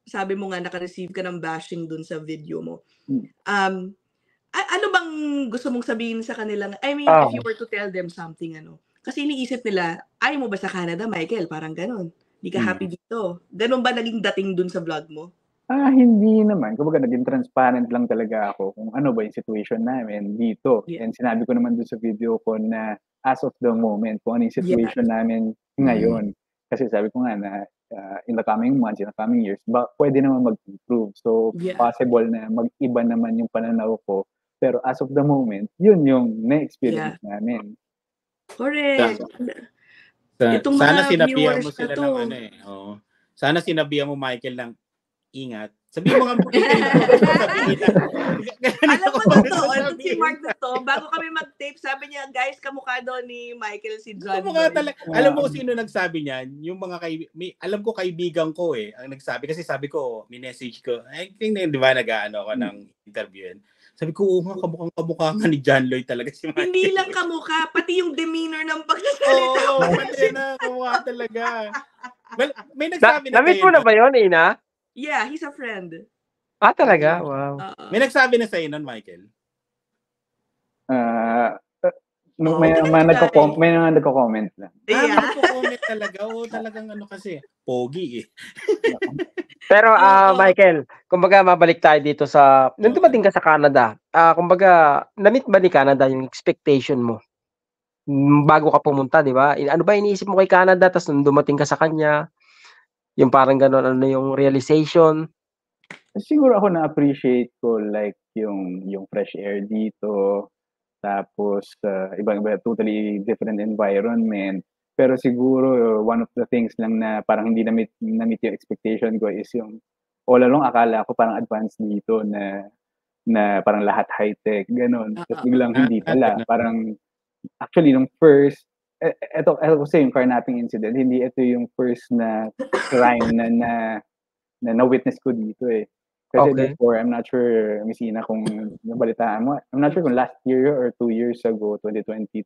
[SPEAKER 2] sabi mo nga naka-receive ka ng bashing dun sa video mo. Ano bang gusto mong sabihin sa kanila? I mean, if you were to tell them something, kasi iniisip nila, ayaw mo ba sa Canada, Michael? Parang ganun. Hindi ka happy dito. Ganun ba naging dating dun sa vlog mo?
[SPEAKER 5] Hindi naman. Kumbaga, naging transparent lang talaga ako kung ano ba yung situation namin dito.
[SPEAKER 2] Yeah.
[SPEAKER 5] And sinabi ko naman dun sa video ko na as of the moment, kung ano yung situation namin ngayon. Kasi sabi ko nga na in the coming months, in the coming years, pwede naman mag-improve. So, possible na mag-iba naman yung pananaw ko. Pero as of the moment, yun yung na-experience namin.
[SPEAKER 2] Correct. Itong
[SPEAKER 4] Sana
[SPEAKER 2] mga
[SPEAKER 4] sinabihan mo
[SPEAKER 2] viewers
[SPEAKER 4] sila
[SPEAKER 2] na to.
[SPEAKER 4] ng Sana sinabihan mo, Michael, lang ingat. Sabihin mo nga
[SPEAKER 2] Alam mo ito si Mark na to, bago kami mag-tape, sabi niya, guys, kamukha daw ni Michael si John.
[SPEAKER 4] Alam mo sino nagsabi niyan? Yung mga alam ko kaibigan ko ang nagsabi kasi sabi ko, minessage ko, I think di ba nag-aano ako ng interview. Sabi ko, kamukha nga ni John Lloyd talaga si Michael.
[SPEAKER 2] Hindi lang kamukha, pati yung demeanor ng pagsasalita.
[SPEAKER 4] Pati na, kamukha talaga. Well, may nagsabi na
[SPEAKER 3] Namit mo na ba yun, Ina?
[SPEAKER 2] Yeah, he's a friend.
[SPEAKER 3] Talaga? Wow.
[SPEAKER 4] May nagsabi na sa'yo nun, Michael?
[SPEAKER 5] May mga nagko-comment lang.
[SPEAKER 2] Yeah.
[SPEAKER 4] Nagko-comment talaga. Talagang kasi, pogi
[SPEAKER 3] Pero Michael, kumbaga mabalik tayo dito sa nung dumating ka sa Canada. Kumbaga na-meet ba ni Canada yung expectation mo? Bago ka pumunta, di ba? Ano ba iniisip mo kay Canada tapos nung dumating ka sa kanya? Yung parang gano'n, ano yung realization?
[SPEAKER 5] Siguro ako na-appreciate ko like yung fresh air dito. Tapos ibang-iba, totally different environment. Pero siguro one of the things lang na parang hindi na-meet yung expectation ko is yung all along akala ko parang advanced dito na parang lahat high-tech, gano'n. Tapos biglang hindi pala. Parang actually nung first, ito kasi yung carnapping incident, hindi ito yung first na crime na na-witness ko dito eh. Kasi before, I'm not sure, Miss Ina, kung nabalitaan mo. I'm not sure kung last year or 2 years ago, 2022,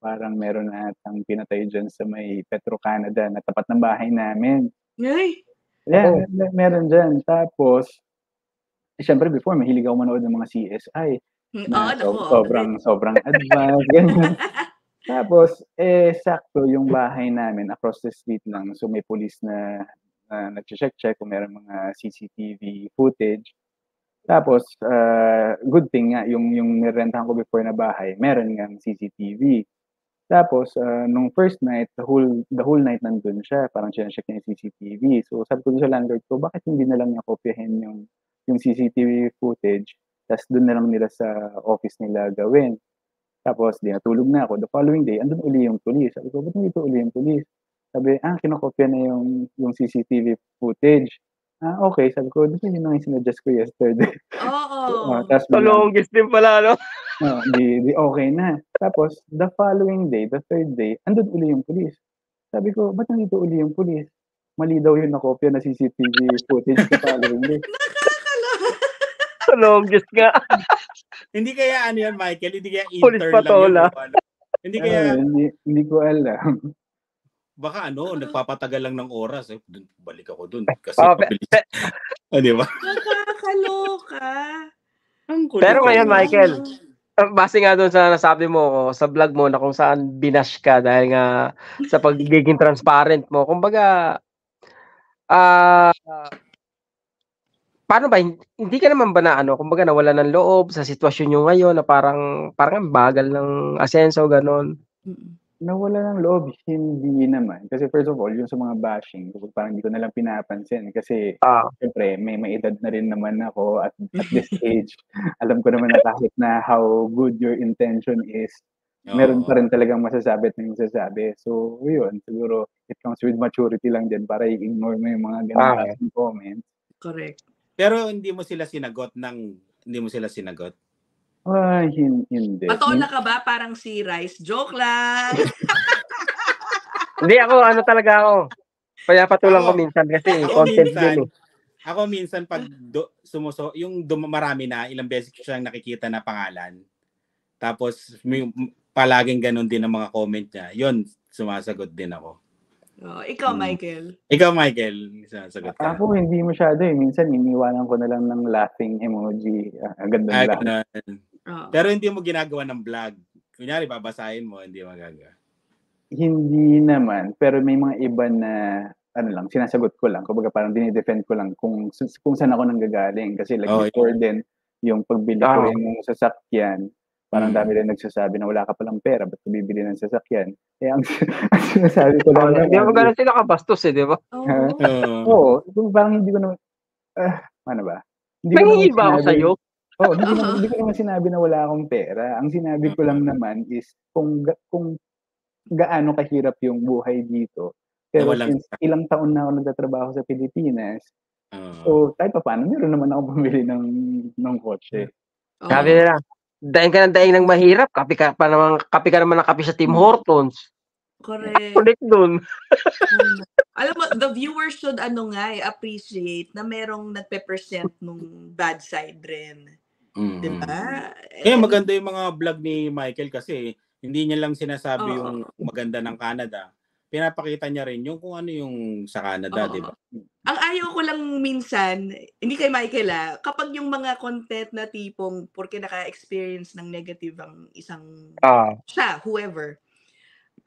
[SPEAKER 5] parang meron na atang pinatay dyan sa may Petro Canada na tapat ng bahay namin.
[SPEAKER 2] Ay!
[SPEAKER 5] Yeah, meron dyan. Tapos, syempre before, mahilig ako manood ng mga CSI. Sobrang advanced, ganyan. Tapos, sakto yung bahay namin, across the street lang. So, may police na nag-check kung meron mga CCTV footage. Tapos, good thing nga, yung nirentahan ko before na bahay, meron nga CCTV. Tapos, nung first night, the whole night nandun siya. Parang siya-check niya yung CCTV. So, sabi ko sa landlord ko, bakit hindi na lang niya kopyahin yung CCTV footage, tapos doon na lang nila sa office nila gawin. Tapos, di natulog na ako. The following day, andun uli yung police. Sabi ko, ba't nandito uli yung police? Sabi, kinokopya na yung CCTV footage. Okay. Sabi ko, yun na yung sinuggest ko yesterday.
[SPEAKER 2] Oo.
[SPEAKER 5] Tapos,
[SPEAKER 3] longest din pala, no?
[SPEAKER 5] Di okay na. Tapos, the following day, the third day, andun uli yung police. Sabi ko, ba't nandito uli yung police? Mali daw yung nakopya na CCTV footage the following day.
[SPEAKER 3] Longest nga.
[SPEAKER 4] Hindi kaya yan, Michael? Hindi kaya
[SPEAKER 3] Police
[SPEAKER 4] intern
[SPEAKER 3] patola.
[SPEAKER 4] lang yun? Hindi kaya...
[SPEAKER 5] Hindi ko alam.
[SPEAKER 4] Baka nagpapatagal lang ng oras. Balik ako dun. Kasi pabilis. Di ba?
[SPEAKER 2] Nakakaloka.
[SPEAKER 3] Pero ngayon, Michael, base nga doon sa nasabi mo sa vlog mo na kung saan binash ka dahil nga sa pagiging transparent mo. Kumbaga, paano ba, hindi ka naman ba na kumbaga nawala ng loob sa sitwasyon nyo ngayon na parang bagal ng asenso, ganon?
[SPEAKER 5] Nawala ng loob, hindi naman. Kasi first of all, yung sa mga bashing, parang hindi ko na lang pinapansin kasi
[SPEAKER 3] Ah,
[SPEAKER 5] siyempre may edad na rin naman ako at this age. Alam ko naman na kahit na how good your intention is, meron
[SPEAKER 4] Oo.
[SPEAKER 5] pa rin talagang masasabi at may masasabi. So, yun, siguro it comes with maturity lang din para i-ignore mo yung mga ganong klaseng comments.
[SPEAKER 2] Correct.
[SPEAKER 4] Pero hindi mo sila sinagot.
[SPEAKER 5] Hindi.
[SPEAKER 2] Patola ka ba parang si Rice? Joke lang.
[SPEAKER 3] Hindi ako, ano talaga ako. Pinapatulan ko minsan kasi content din eh.
[SPEAKER 4] Ako minsan pag marami na, ilang beses ko siyang nakikita na pangalan. Tapos palaging ganun din ang mga comment niya. Yun, sumasagot din ako.
[SPEAKER 2] Ikaw, Michael.
[SPEAKER 4] Ikaw, Michael, sumasagot ka.
[SPEAKER 5] Ako hindi masyado eh. Minsan iniwanan ko na lang ng laughing emoji. Ganda lang.
[SPEAKER 4] Pero hindi mo ginagawa ng vlog. Kunyari, babasahin mo, hindi magagawa.
[SPEAKER 5] Hindi naman, pero may mga iba na sinasagot ko lang. Kumbaga parang dinidefend ko lang kung saan ako nanggagaling. Kasi before din, yung pagbili ko rin ng sasakyan, parang dami rin nagsasabi na wala ka palang pera, ba't ka bibili ng sasakyan? Eh, ang sinasabi ko lang
[SPEAKER 3] Hindi mo ganun sila kabastos eh, di ba?
[SPEAKER 5] Oo. Parang hindi ko naman, ano ba?
[SPEAKER 3] Nangingil ba ako sa'yo?
[SPEAKER 5] Hindi ko naman sinabi na wala akong pera. Ang sinabi ko lang naman is kung gaano kahirap yung buhay dito. Pero since ilang taon na ako nagtatrabaho sa Pilipinas, so kahit pa paano, meron naman ako pumili ng kotse.
[SPEAKER 3] Sabi nila, daing ka ng mahirap, kapi ka naman ng kapi sa Tim Hortons.
[SPEAKER 2] Correct.
[SPEAKER 3] Connect dun.
[SPEAKER 2] Alam mo, the viewers should appreciate na merong nagpe-present nung bad side rin. Diba?
[SPEAKER 4] Kaya maganda yung mga vlog ni Michael kasi hindi niya lang sinasabi yung maganda ng Canada. Pinapakita niya rin yung kung ano yung sa Canada, di ba?
[SPEAKER 2] Ang ayaw ko lang minsan, hindi kay Michael kapag yung mga content na tipong porque naka-experience ng negative ang isang siya, whoever,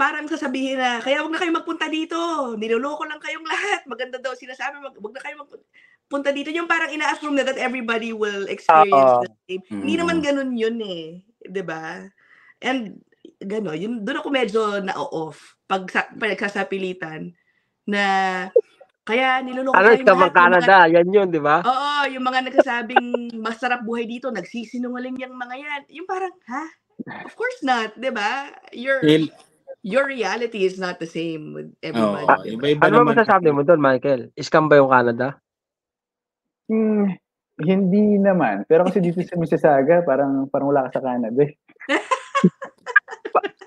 [SPEAKER 2] parang sasabihin na, kaya wag na kayo magpunta dito, niloloko lang kayong lahat, maganda daw sinasabi, wag na kayo magpunta dito. Yung parang ina-assume na that everybody will experience the same. Hindi naman ganun yun eh, di ba? And gano'n, doon ako medyo na-off pag nagsasapilitan na kaya niloloko kayong lahat.
[SPEAKER 3] Canada, yan yun, di ba?
[SPEAKER 2] Oo, yung mga nagsasabing masarap buhay dito, nagsisinungaling yung mga yan. Yung parang, ha? Of course not, di ba? Your reality is not the same with everybody.
[SPEAKER 3] Ano ba masasabi mo doon, Michael? Scam ba yung Canada?
[SPEAKER 5] Hindi naman. Pero kasi dito sa Mississauga, parang wala ka sa Canada eh.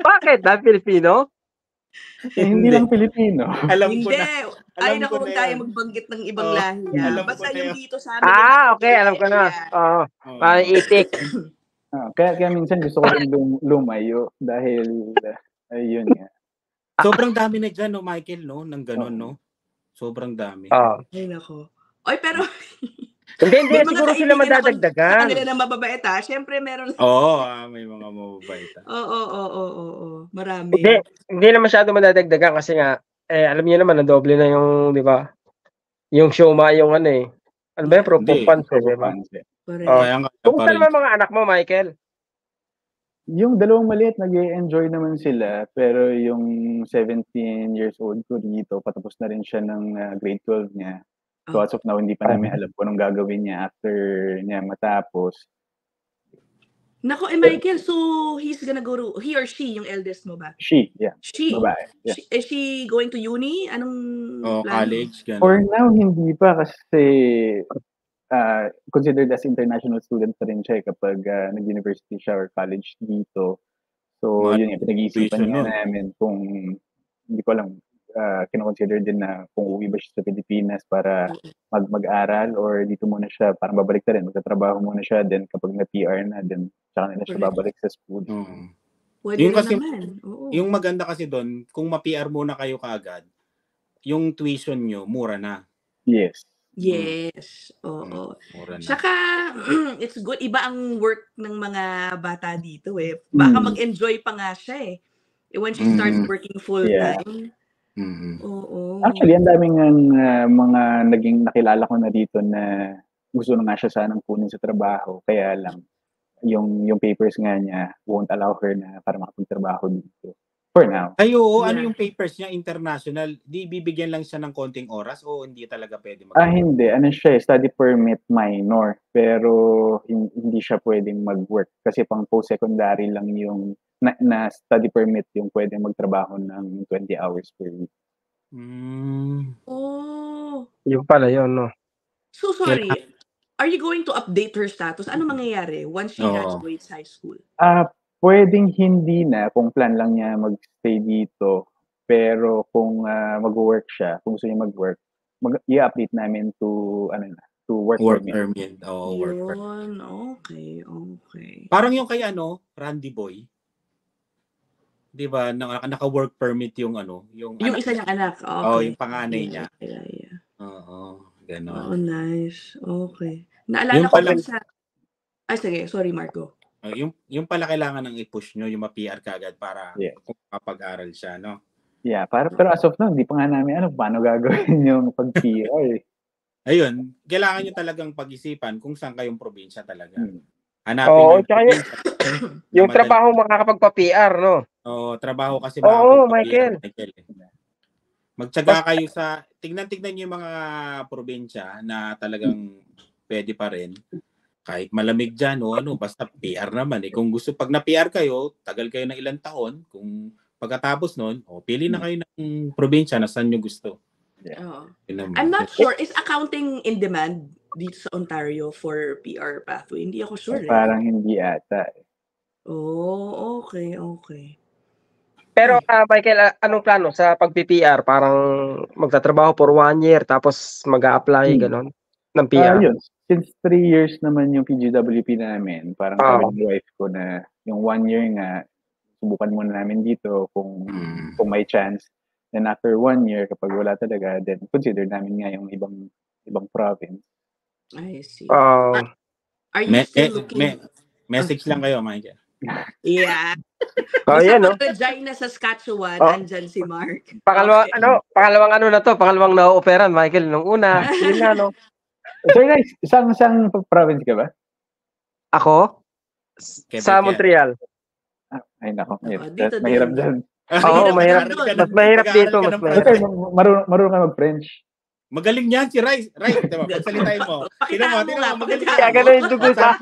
[SPEAKER 3] Bakit? Dahil Filipino?
[SPEAKER 5] Hindi lang Pilipino.
[SPEAKER 4] Alam ko na.
[SPEAKER 2] Ay, naku, huwag tayo magbanggit ng ibang lahi. Basta yung dito sa amin.
[SPEAKER 3] Okay. Alam ko na. Parang itik.
[SPEAKER 5] Kaya minsan gusto ko rin lumayo dahil, ayun nga.
[SPEAKER 4] Sobrang dami na dyan, no, Michael, no? Nang ganun, no? Sobrang dami.
[SPEAKER 2] Ay, nako. Oy, pero...
[SPEAKER 3] Hindi siguro sila madadagdagan.
[SPEAKER 2] Sa kanila na mababait, Siyempre, meron...
[SPEAKER 4] may mga mababait.
[SPEAKER 2] Oo. Marami.
[SPEAKER 3] Hindi na masyado madadagdagan kasi nga, alam niyo naman, doble na yung, di ba? Yung Shoma, yung ano eh. Ano ba yung proof of funds, di ba? Kumusta naman mga anak mo, Michael?
[SPEAKER 5] Yung dalawang maliit, nag-enjoy naman sila. Pero yung 17 years old ko dito, patapos na rin siya ng grade 12 niya. So as of now, hindi pa namin alam kung anong gagawin niya after niya matapos.
[SPEAKER 2] Nako, Michael, so he's gonna go to, he or she, yung eldest mo ba?
[SPEAKER 5] She, yeah.
[SPEAKER 2] She?
[SPEAKER 5] Babae. Yeah.
[SPEAKER 2] Is she going to uni? Anong
[SPEAKER 4] college? Ganun.
[SPEAKER 5] For now, hindi pa kasi considered as international student pa rin siya kapag nag-university siya or college dito. So, yun yung pinag-iisipan niya namin kung, hindi ko alam, kinoconsider din na kung uwi ba siya sa Pilipinas para mag-aral or dito muna siya, parang babalik na rin, magtatrabaho muna siya, then kapag na-PR na, then tsaka na siya babalik sa school.
[SPEAKER 2] Pwede yung kasi, naman.
[SPEAKER 4] Yung maganda kasi doon, kung ma-PR muna kayo kaagad, yung tuition nyo, mura na.
[SPEAKER 5] Yes.
[SPEAKER 2] Oo. Saka, it's good. Iba ang work ng mga bata dito eh. Baka mag-enjoy pa nga siya eh. When she starts working full-time. Oo.
[SPEAKER 5] Actually, ang daming mga naging nakilala ko na dito na gusto na nga siya sanang kunin sa trabaho. Kaya lang, yung papers nga niya won't allow her na para makapagtrabaho dito. For now.
[SPEAKER 4] Ay, oo, ano
[SPEAKER 2] Yeah.
[SPEAKER 4] yung papers niya international? Di bibigyan lang siya ng konting oras o hindi talaga pwede
[SPEAKER 5] Hindi. Ano siya, study permit minor. Pero hindi siya pwedeng mag-work. Kasi pang post-secondary lang yung na study permit yung pwedeng magtrabaho ng 20 hours per week.
[SPEAKER 2] Oh.
[SPEAKER 3] Yung pala yun, no?
[SPEAKER 2] So, sorry. Are you going to update her status? Ano mangyayari once she graduates high school?
[SPEAKER 5] Pwedeng hindi na kung plan lang niya mag-stay dito. Pero kung mag-work siya, kung gusto niya mag-work, i-update namin to work permit.
[SPEAKER 4] Oo, work permit.
[SPEAKER 2] Yun, okay.
[SPEAKER 4] Parang yung kay Randy Boy. 'Di ba? Naka-work permit yung yung
[SPEAKER 2] isa niyang anak. Okay.
[SPEAKER 4] yung panganay niya.
[SPEAKER 2] Yeah.
[SPEAKER 4] Oo, gano'n.
[SPEAKER 2] Oh, nice. Okay. Naalala ko lang sa... sige. Sorry, Marco.
[SPEAKER 4] Yung pala kailangan ng i-push nyo, yung ma-PR kagad para kung kapag-aral siya, no?
[SPEAKER 5] Yeah, pero as of now, hindi pa nga namin paano gagawin yung pag-PR.
[SPEAKER 4] Ayun, kailangan nyo talagang pag-isipan kung saan kayong probinsya talaga.
[SPEAKER 3] Oo,
[SPEAKER 4] Hanapin
[SPEAKER 3] yung trabaho makakapagpa-PR, no?
[SPEAKER 4] Oo, trabaho kasi
[SPEAKER 3] Michael.
[SPEAKER 4] Magtiyaga kayo sa, tignan nyo yung mga probinsya na talagang pwede pa rin. Kahit malamig dyan basta PR naman. Kung gusto, pag na-PR kayo, tagal kayo ng ilang taon, kung pagkatapos nun, pili na kayo ng probinsya na saan nyo gusto.
[SPEAKER 2] Yeah. I'm not sure. Is accounting in demand dito sa Ontario for PR pathway? Hindi ako sure.
[SPEAKER 5] Parang hindi ata.
[SPEAKER 2] Oh, okay.
[SPEAKER 3] Pero Michael, anong plano sa pag-PR? Parang magtatrabaho for 1 year tapos mag-a-apply ganon ng PR?
[SPEAKER 5] Yun. Since 3 years naman yung PGWP namin, parang sabi ng wife ko na yung 1 year nga, subukan muna namin dito kung may chance. Then after 1 year, kapag wala talaga, then consider namin nga yung ibang province.
[SPEAKER 2] I see.
[SPEAKER 3] Are
[SPEAKER 2] you still looking?
[SPEAKER 4] Message lang kayo, Michael.
[SPEAKER 2] Yeah.
[SPEAKER 3] Yan, no?
[SPEAKER 2] Regina, Saskatchewan, andyan si Mark.
[SPEAKER 3] Pangalawang na to, pangalawang na-operan, Michael. Nung una, yun nga, no?
[SPEAKER 5] So guys, isang province ka ba?
[SPEAKER 3] Ako? Sa Montreal.
[SPEAKER 5] Ay, nako.
[SPEAKER 2] Dito
[SPEAKER 5] mahirap dyan.
[SPEAKER 3] Mahirap. Mas mahirap dito.
[SPEAKER 5] Marunong ka mag-French.
[SPEAKER 4] Magaling yan si Rice. Diba? Pagsalitain mo.
[SPEAKER 2] Pakita mo nga.
[SPEAKER 3] Kaya gano'n yung dugo sa...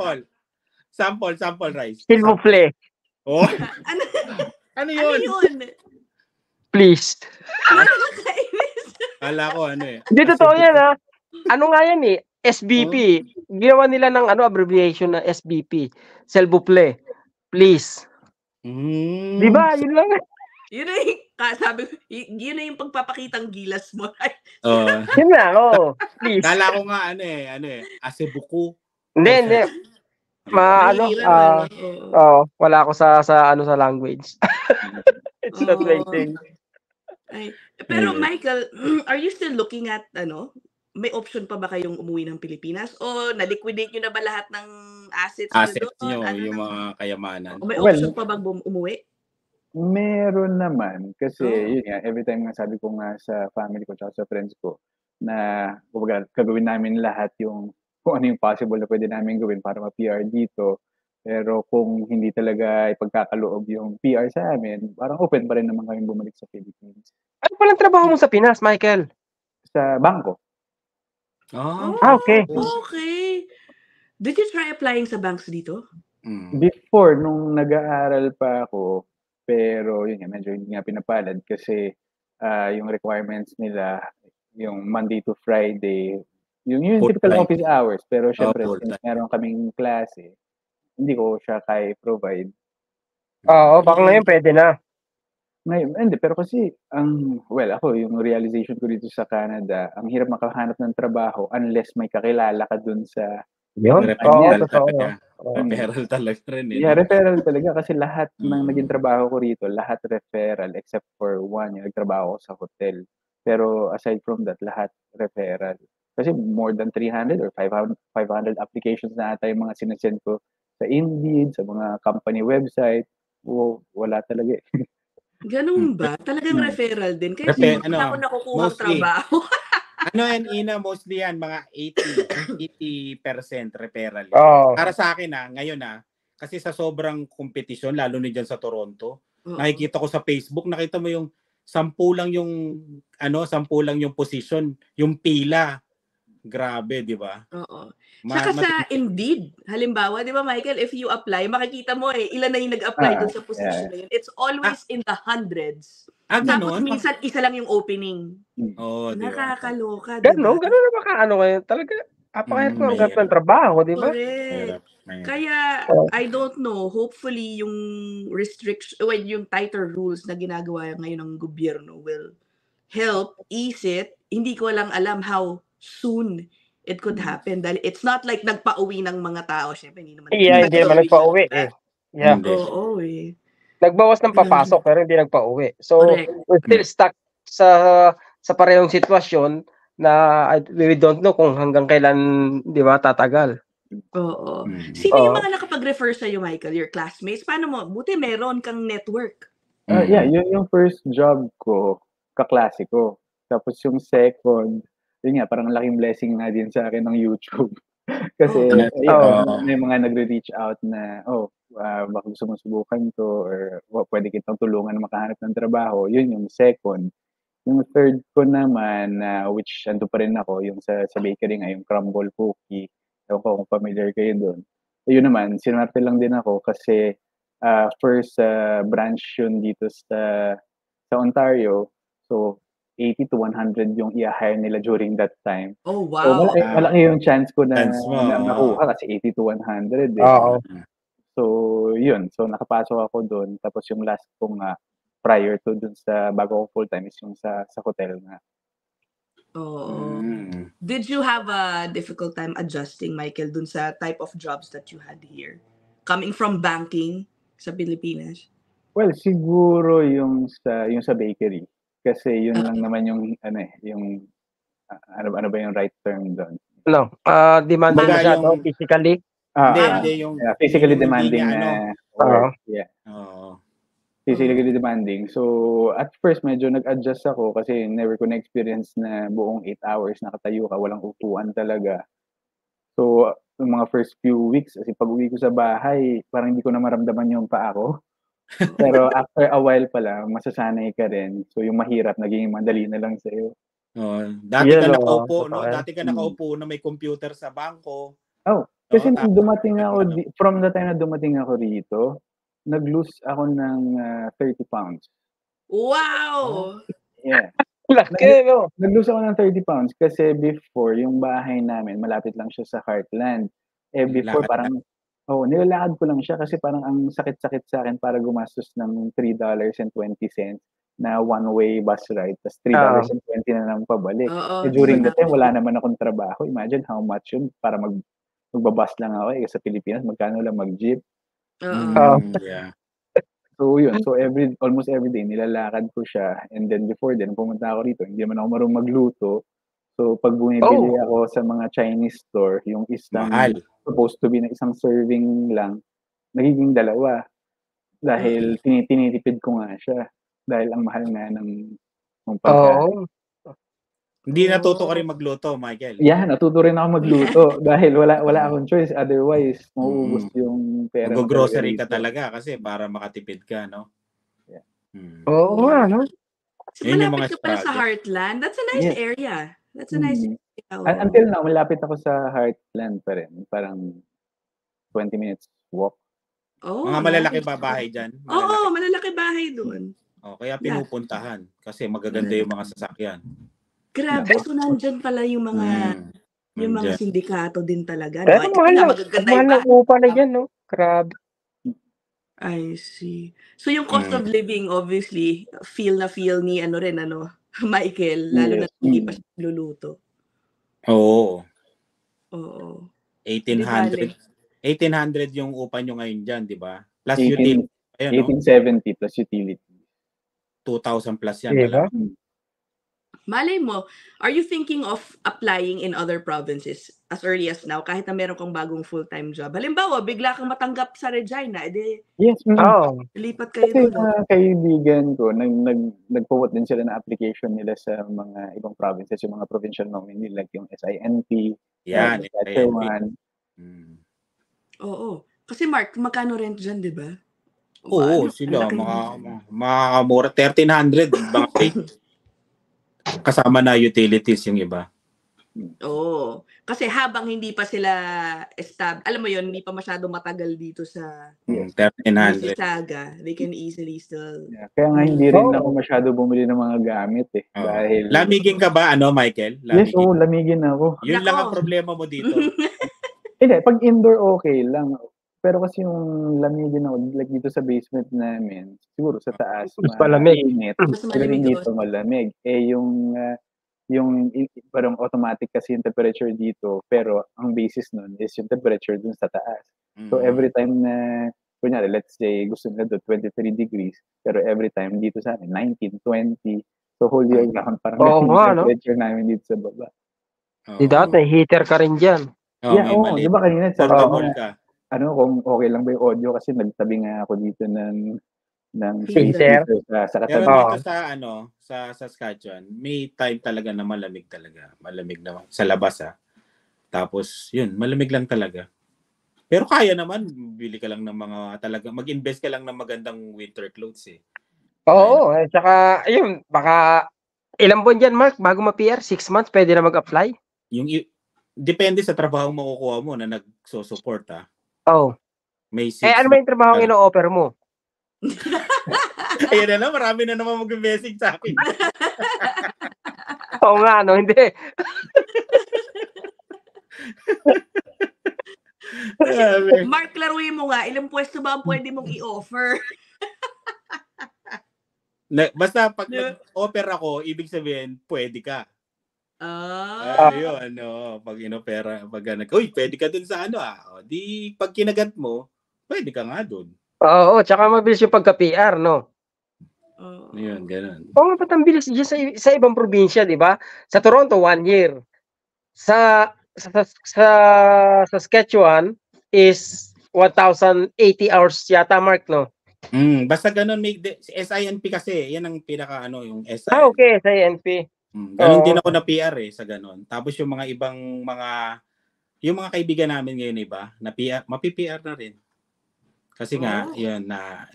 [SPEAKER 4] Sample, Rice.
[SPEAKER 3] S'il vous plaît.
[SPEAKER 4] Oh. Ano yun?
[SPEAKER 3] Please.
[SPEAKER 4] Kala ko
[SPEAKER 3] Hindi totoo yan, ha? Ano nga yan, SBP. Ginawa nila ng abbreviation na SBP. S'il vous plaît. Please. Di ba? Yun lang.
[SPEAKER 2] Yun na yung, sabi ko, yun na yung pagpapakitang gilas mo.
[SPEAKER 3] Yun na, please.
[SPEAKER 4] Kala ko nga, asebuko.
[SPEAKER 3] Hindi. Wala ako sa language. It's not my thing.
[SPEAKER 2] Pero Michael, are you still looking at, may option pa ba kayong umuwi ng Pilipinas? O na-liquidate nyo na ba lahat ng assets
[SPEAKER 4] nyo, yung mga kayamanan?
[SPEAKER 2] O may option pa bang umuwi?
[SPEAKER 5] Meron naman. Kasi, yun nga, every time nga sabi ko nga sa family ko at sa friends ko, na gagawin namin lahat kung ano yung possible na pwede namin gawin para ma-PR dito. Pero kung hindi talaga ipagkakaloob yung PR sa amin, parang open pa rin naman kami bumalik sa Philippines.
[SPEAKER 3] Ano palang trabaho mo sa Pinas, Michael?
[SPEAKER 5] Sa bangko.
[SPEAKER 3] Okay.
[SPEAKER 2] Okay. Did you try applying sa banks dito?
[SPEAKER 5] Before, nung nag-aaral pa ako, pero yun nga, medyo hindi nga pinapalad kasi yung requirements nila, yung Monday to Friday, yung typical office hours. Pero syempre, since meron kaming klase, hindi ko siya kaya provide.
[SPEAKER 3] Baka ngayon pwede na.
[SPEAKER 5] Ngayon, hindi. Pero kasi, ako, yung realization ko dito sa Canada, ang hirap makahanap ng trabaho unless may kakilala ka dun sa...
[SPEAKER 4] Referral talaga rin.
[SPEAKER 5] Yeah, referral talaga. Kasi lahat ng naging trabaho ko rito, lahat referral except for one, yung nagtrabaho ko sa hotel. Pero aside from that, lahat referral. Kasi more than 300 or 500 applications na ata yung mga sinasend ko sa Indeed, sa mga company website. Wala talaga eh.
[SPEAKER 2] Ganun ba? Talagang referral din? Kaya siguro ako nakukuha ang trabaho.
[SPEAKER 4] Mostly yan, mga 80% referral. Para sa akin ngayon kasi sa sobrang kompetisyon, lalo na dyan sa Toronto, nakikita ko sa Facebook, nakita mo yung 10 lang yung position, yung pila. Grabe, di ba?
[SPEAKER 2] Oo. Saka sa Indeed, halimbawa, di ba Michael, if you apply, makikita mo ilan na yung nag-apply dun sa position na yun. It's always in the hundreds. Tapos
[SPEAKER 4] Ganun?
[SPEAKER 2] minsan, isa lang yung opening.
[SPEAKER 4] Oh, di ba?
[SPEAKER 2] Nakakaloka, di ba?
[SPEAKER 3] Ganun na makaano kayo. Talaga, apakahirap ang
[SPEAKER 4] mahirap.
[SPEAKER 3] ng trabaho, di ba?
[SPEAKER 2] Correct. Kaya, I don't know, hopefully, yung yung tighter rules na ginagawa ngayon ng gobyerno will help ease it. Hindi ko lang alam how soon it could happen. Dahil it's not like nagpa-uwi ng mga tao. Siyempre, hindi naman.
[SPEAKER 3] Hindi naman nagpa-uwi eh. Yeah.
[SPEAKER 2] Oo eh.
[SPEAKER 3] Nagbawas ng papasok pero hindi nagpa-uwi. So,
[SPEAKER 2] Correct.
[SPEAKER 3] we're still stuck sa parehong sitwasyon na we don't know kung hanggang kailan, di ba, tatagal.
[SPEAKER 2] Oo. Sino yung mga nakapag-refer sa'yo, Michael? Your classmates? Paano mo? Buti meron kang network.
[SPEAKER 5] Yeah, yun yung first job ko, kaklase ko. Tapos yung second, yun nga, parang laking blessing na din sa akin ng YouTube. Kasi may mga nagre-reach out na, baka gusto mong subukan to or pwede kitang tulungan na makahanap ng trabaho. Yun yung second. Yung third ko naman, which ando pa rin ako, yung sa bakery nga, yung crumble cookie. Ewan ko kung familiar kayo doon. Yun naman, sinwerte lang din ako kasi first branch yun dito sa Ontario. So, 80 to 100 yung i-hire nila during that time.
[SPEAKER 2] Oh, wow.
[SPEAKER 5] So, malaki yung chance ko na makuha kasi 80 to 100 eh.
[SPEAKER 3] Oo.
[SPEAKER 5] So, yun. So, nakapasok ako doon. Tapos yung last kong prior to dun sa bago ko full-time is yung sa hotel nga.
[SPEAKER 2] Oh. Did you have a difficult time adjusting, Michael, dun sa type of jobs that you had here? Coming from banking sa Pilipinas?
[SPEAKER 5] Well, siguro yung sa bakery. Kasi yun lang naman yung ano ba yung right term doon?
[SPEAKER 3] Demanding masyado physically.
[SPEAKER 4] Hindi yung
[SPEAKER 5] physically demanding na work. Yeah. Physically demanding. So, at first, medyo nag-adjust ako kasi never ko na-experience na buong 8 hours nakatayo ka, walang upuan talaga. So, yung mga first few weeks, kasi pag-uwi ko sa bahay, parang hindi ko na maramdaman yung paa ko. Pero after a while pala, masasanay ka rin. So, yung mahirap, naging madali na lang sa'yo.
[SPEAKER 4] Dati ka nakaupo, no? Dati ka nakaupo na may computer sa bangko.
[SPEAKER 5] Kasi nung dumating ako, from the time na dumating ako rito, nag-lose ako ng 30 pounds.
[SPEAKER 2] Wow!
[SPEAKER 5] Yeah.
[SPEAKER 3] Laki, no?
[SPEAKER 5] Nag-lose ako ng 30 pounds kasi before, yung bahay namin, malapit lang siya sa Heartland. Before, parang, nilalakad ko lang siya kasi parang ang sakit-sakit sa akin para gumastos ng $3.20 na one-way bus ride. Tapos $3.20 na lang pabalik. During the time, wala naman akong trabaho. Imagine how much yun para magbabas lang ako. Sa Pilipinas, magkano lang mag-jeep. So yun, almost every day nilalakad ko siya, and then before then pumunta ako rito, hindi naman ako marunong magluto. So pag bumibili ako sa mga Chinese store, yung isang supposed to be na isang serving lang, nagiging 2 dahil tinitipid ko nga siya dahil ang mahal nga ng pagkain.
[SPEAKER 4] Hindi natuto ka rin magluto, Michael?
[SPEAKER 5] Yeah, natuto rin ako magluto dahil wala akong choice. Otherwise, mauubos yung pera.
[SPEAKER 4] Mag-grocery ka talaga kasi para makatipid ka, no?
[SPEAKER 5] Yeah.
[SPEAKER 3] Oo nga, no?
[SPEAKER 2] So, malapit ka pala sa Heartland. That's a nice area. That's a nice area.
[SPEAKER 5] Until now, malapit ako sa Heartland pa rin. Parang 20 minutes walk.
[SPEAKER 4] Mga malalaki ba bahay dyan?
[SPEAKER 2] Oo, malalaki bahay doon.
[SPEAKER 4] Kaya pinupuntahan kasi magaganda yung mga sasakyan.
[SPEAKER 2] Grabe, so nandyan pala yung mga sindikato din talaga.
[SPEAKER 3] Pero mahal na upa na dyan, no? Grabe.
[SPEAKER 2] I see. So yung cost of living, obviously, feel ni Michael, lalo na hindi pa siya luluto.
[SPEAKER 4] Oo.
[SPEAKER 2] 1800
[SPEAKER 4] yung upa nyo ngayon dyan, di ba? Plus
[SPEAKER 5] 1870 plus utility.
[SPEAKER 4] 2,000 plus yan.
[SPEAKER 3] Diba?
[SPEAKER 2] Malay mo, are you thinking of applying in other provinces as early as now, kahit na meron kang bagong full-time job? Halimbawa, bigla kang matanggap sa Regina,
[SPEAKER 5] yes,
[SPEAKER 2] lipat kayo
[SPEAKER 5] kasi
[SPEAKER 2] doon.
[SPEAKER 5] Mga kaibigan ko, nag-forward din sila na application nila sa mga ibang provinces, yung mga provincial nominee, like yung SINP,
[SPEAKER 2] Oo. Kasi Mark, magkano rent dyan, di ba?
[SPEAKER 4] Oo, sila mura 1,300 mga kasama na utilities yung iba.
[SPEAKER 2] Oo. Kasi habang hindi pa sila alam mo yun, hindi pa masyado matagal dito sa
[SPEAKER 4] 1,300.
[SPEAKER 2] Mississauga, they can easily still
[SPEAKER 5] Kaya nga hindi rin ako masyado bumili ng mga gamit dahil
[SPEAKER 4] lamigin ka ba Michael?
[SPEAKER 5] Yes, lamigin ako.
[SPEAKER 4] Yun lang ang problema mo dito.
[SPEAKER 5] Hindi, pag indoor okay lang. Pero kasi yung lamigin ako, like dito sa basement namin, siguro sa taas,
[SPEAKER 3] Mas malamig.
[SPEAKER 5] mainit. Pero hindi ito malamig. Yung parang automatic kasi yung temperature dito, pero ang basis nun is yung temperature dun sa taas. So every time na, kunyari, let's say, gusto nila doon 23 degrees, pero every time dito sa amin, 19, 20. So whole year round, parang temperature namin dito sa baba.
[SPEAKER 3] Di dati, heater ka rin dyan.
[SPEAKER 5] Di ba kanina
[SPEAKER 4] portable ka.
[SPEAKER 5] Kung okay lang ba yung audio kasi nagtabi nga ako dito ng
[SPEAKER 3] heater
[SPEAKER 5] sa katabi.
[SPEAKER 4] Pero dito sa Saskatchewan, may time talaga na malamig talaga. Malamig naman sa labas Tapos yun, malamig lang talaga. Pero kaya naman, bili ka lang ng mga talaga, mag-invest ka lang ng magandang winter clothes
[SPEAKER 3] Oo, saka ayun, baka ilang buwan dyan, Mark, bago ma-PR? 6 months, pwede na mag-apply?
[SPEAKER 4] Depende sa trabaho makukuha mo na nagso-support
[SPEAKER 3] Oo.
[SPEAKER 4] May 6
[SPEAKER 3] ano ba yung trabaho ino-offer mo?
[SPEAKER 4] Ayun na, marami na naman mag-message sa akin.
[SPEAKER 3] Oo nga, hindi.
[SPEAKER 2] Mark, laruin mo nga, ilang pwesto ba ang pwede mong i-offer?
[SPEAKER 4] Basta pag nag-offer ako, ibig sabihin, pwede ka. Yun, pag inopera, uy, pwede ka dun sa di pag kinagat mo, pwede ka nga dun.
[SPEAKER 3] Oo, tsaka mabilis yung pagka-PR, no?
[SPEAKER 4] Yun, ganun.
[SPEAKER 3] Oo, ba't ang bilis dyan sa ibang probinsya, di ba? Sa Toronto, 1 year. Sa Saskatchewan is 1,080 hours yata, Mark, no?
[SPEAKER 4] Basta ganun, SINP kasi, yan ang pinaka yung SINP.
[SPEAKER 3] Okay, SINP.
[SPEAKER 4] Ganun din ako na PR sa ganun. Tapos yung mga ibang yung mga kaibigan namin ngayon iba, na PR, mapi-PR na rin. Kasi nga, yun, na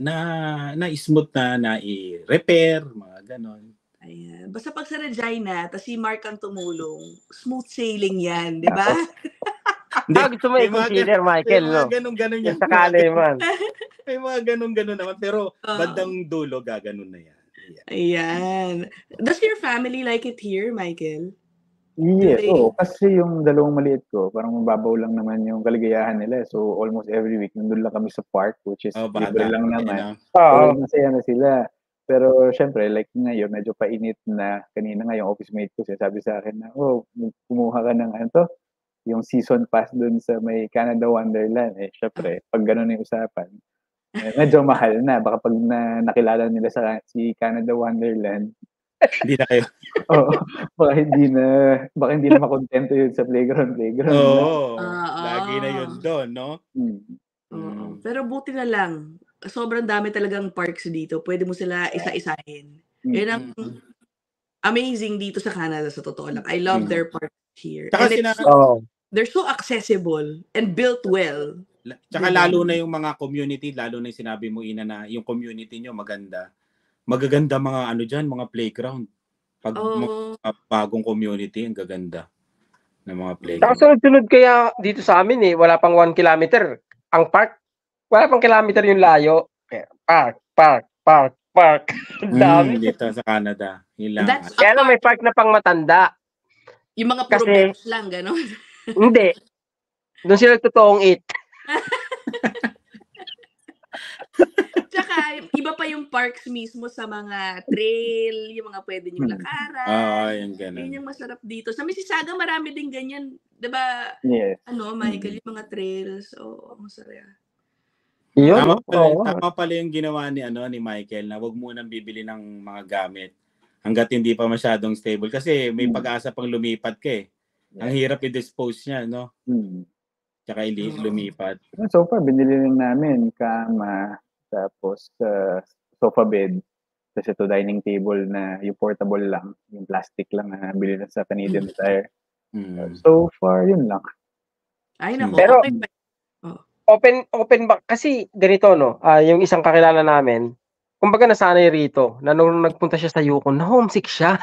[SPEAKER 4] smooth na i-repair, mga ganon.
[SPEAKER 2] Ayan. Basta pag sa Regina, tas si Mark ang tumulong, smooth sailing yan, di ba?
[SPEAKER 3] Gusto mo i-consider, Michael, no?
[SPEAKER 4] May mga ganun yan.
[SPEAKER 3] Sakali man.
[SPEAKER 4] May mga ganun naman, pero bandang dulo, gaganon na yan.
[SPEAKER 2] Ayan. Does your family like it here, Michael?
[SPEAKER 5] Yes, kasi yung dalawang maliit ko, parang mababaw lang naman yung kaligayahan nila. So, almost every week, nandun lang kami sa park, which is libre lang naman. So, masaya na sila. Pero, syempre, like ngayon, medyo painit na. Kanina nga yung office mate ko, sabi sa akin na, kumuha ka ng yung season pass dun sa may Canada Wonderland. Syempre, pag gano'n yung usapan, medyo mahal na. Baka pag nakilala nila si Canada Wonderland,
[SPEAKER 4] hindi na kayo.
[SPEAKER 5] Baka hindi na makontento yun sa playground.
[SPEAKER 4] Lagi na yun doon, no?
[SPEAKER 2] Pero buti na lang, sobrang dami talagang parks dito. Pwede mo sila isa-isahin. Yan ang amazing dito sa Canada, sa totoo lang. I love their parks here. They're so accessible and built well.
[SPEAKER 4] Tsaka lalo na yung mga community, lalo na yung sinabi mo, Ina, na yung community nyo maganda. Magaganda mga dyan, mga playground. Pag bagong community, ang gaganda ng mga playground.
[SPEAKER 3] Sunod-sunod kaya dito sa amin wala pang 1 kilometer. Ang park, wala pang kilometer yung layo. Park. Dami.
[SPEAKER 4] Dito sa Canada.
[SPEAKER 3] Kaya lang may park na pang matanda.
[SPEAKER 2] Yung mga puro bench lang, gano'n?
[SPEAKER 3] Hindi. Doon sila totoong eat.
[SPEAKER 2] Tsaka, iba pa yung parks mismo sa mga trail, yung mga pwede nyo lakaran.
[SPEAKER 4] Yung ganun.
[SPEAKER 2] Yun yung masarap dito. Sa Mississauga, marami din ganyan. Diba?
[SPEAKER 5] Yes.
[SPEAKER 2] Michael, yung mga trails. Masarap.
[SPEAKER 4] Tama pala yung ginawa ni Michael na wag mo nang bibili ng mga gamit hangga't hindi pa masyadong stable. Kasi may pag-asa pang lumipat ka Ang hirap i-dispose niya, no? Tsaka lumipat.
[SPEAKER 5] So far, binili lang namin kama, tapos sofa bed, tapos ito dining table na yung portable lang, yung plastic lang na bili na sa Canadian Tire. So far, yun lang.
[SPEAKER 2] Ay, naku.
[SPEAKER 3] Pero,
[SPEAKER 2] okay.
[SPEAKER 3] open ba kasi ganito no, yung isang kakilala namin, kumbaga nasanay rito na nung nagpunta siya sa Yukon, na-homesick siya.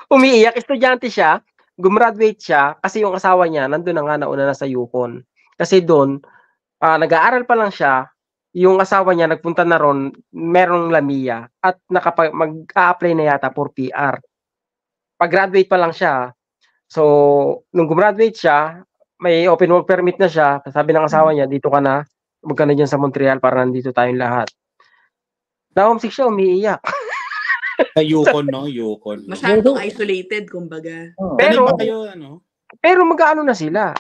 [SPEAKER 3] Umiiyak, estudyante siya, gumraduate siya kasi yung asawa niya nandun na nga nauna na sa Yukon. Kasi doon, nag-aaral pa lang siya, yung asawa niya nagpunta na ron, merong Lamia at mag-a-apply na yata for PR. Pag-graduate pa lang siya. So, nung gumraduate siya, may open work permit na siya. Sabi ng asawa niya, dito ka na, huwag ka na dyan sa Montreal para nandito tayong lahat. Na-homesick siya, umiiyak.
[SPEAKER 4] Sa Yukon, no? Yukon.
[SPEAKER 2] Masyadong isolated, kumbaga.
[SPEAKER 3] Pero-
[SPEAKER 4] Ganun ba kayo, ano?
[SPEAKER 3] Pero mag-aano na sila,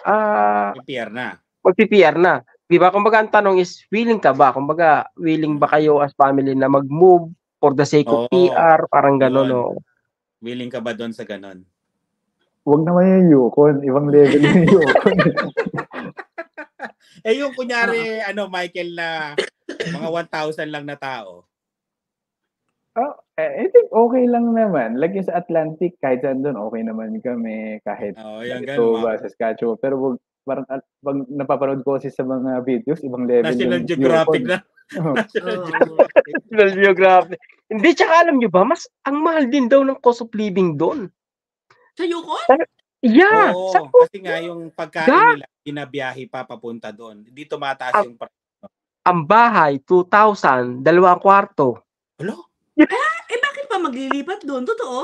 [SPEAKER 4] May PR na.
[SPEAKER 3] mag-PPR na. Di ba? Kumbaga ang tanong is, willing ka ba? Kumbaga, willing ba kayo as family na mag-move for the sake of
[SPEAKER 4] Oo.
[SPEAKER 3] PR? Parang gano'n,
[SPEAKER 4] Yun.
[SPEAKER 3] no?
[SPEAKER 4] Willing ka ba doon sa ganon?
[SPEAKER 5] Huwag naman yung Yukon. Ibang level yung Yukon.
[SPEAKER 4] Yung kunyari, Michael, na mga 1,000 lang na tao.
[SPEAKER 5] I think okay lang naman. Like yung sa Atlantic, kahit saan doon, okay naman kami. Kahit
[SPEAKER 4] Yung
[SPEAKER 5] ito
[SPEAKER 4] ganun.
[SPEAKER 5] ba, Saskatchewan. Pero parang pag napapanood ko kasi sa mga videos, ibang level
[SPEAKER 4] National
[SPEAKER 5] yung
[SPEAKER 4] Geographic
[SPEAKER 5] Yukon.
[SPEAKER 4] na.
[SPEAKER 2] Oo.
[SPEAKER 3] National Geographic. Hindi, tsaka alam nyo ba, mas ang mahal din daw ng cost of living doon.
[SPEAKER 2] Sa Yukon?
[SPEAKER 3] Yeah!
[SPEAKER 4] Oo, kasi nga yung pagkain nila, binabiyahe pa papunta doon. Hindi tumataas yung
[SPEAKER 3] Ang bahay, 2,000, 2 kwarto.
[SPEAKER 4] Hello?
[SPEAKER 2] Bakit pa maglilipat doon? Totoo?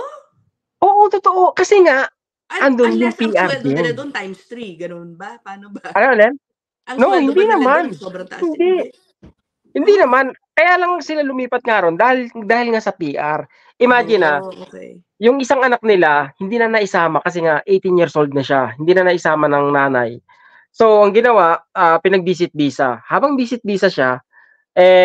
[SPEAKER 3] Oo, totoo. Kasi nga, andun yung
[SPEAKER 2] Unless ang
[SPEAKER 3] PR
[SPEAKER 2] sweldo nila
[SPEAKER 3] din.
[SPEAKER 2] doon times 3. Ganun ba? Paano ba?
[SPEAKER 3] Ano, Len?
[SPEAKER 2] Ang
[SPEAKER 3] No,
[SPEAKER 2] sweldo
[SPEAKER 3] hindi
[SPEAKER 2] ba nila
[SPEAKER 3] naman.
[SPEAKER 2] doon sobrang taas?
[SPEAKER 3] Hindi. Hindi naman. Kaya lang sila lumipat nga ron dahil nga sa PR. Imagine
[SPEAKER 2] Okay.
[SPEAKER 3] yung isang anak nila, hindi na naisama kasi nga 18 years old na siya. Hindi na naisama ng nanay. So, ang ginawa, pinag-visit visa. Habang visit visa siya,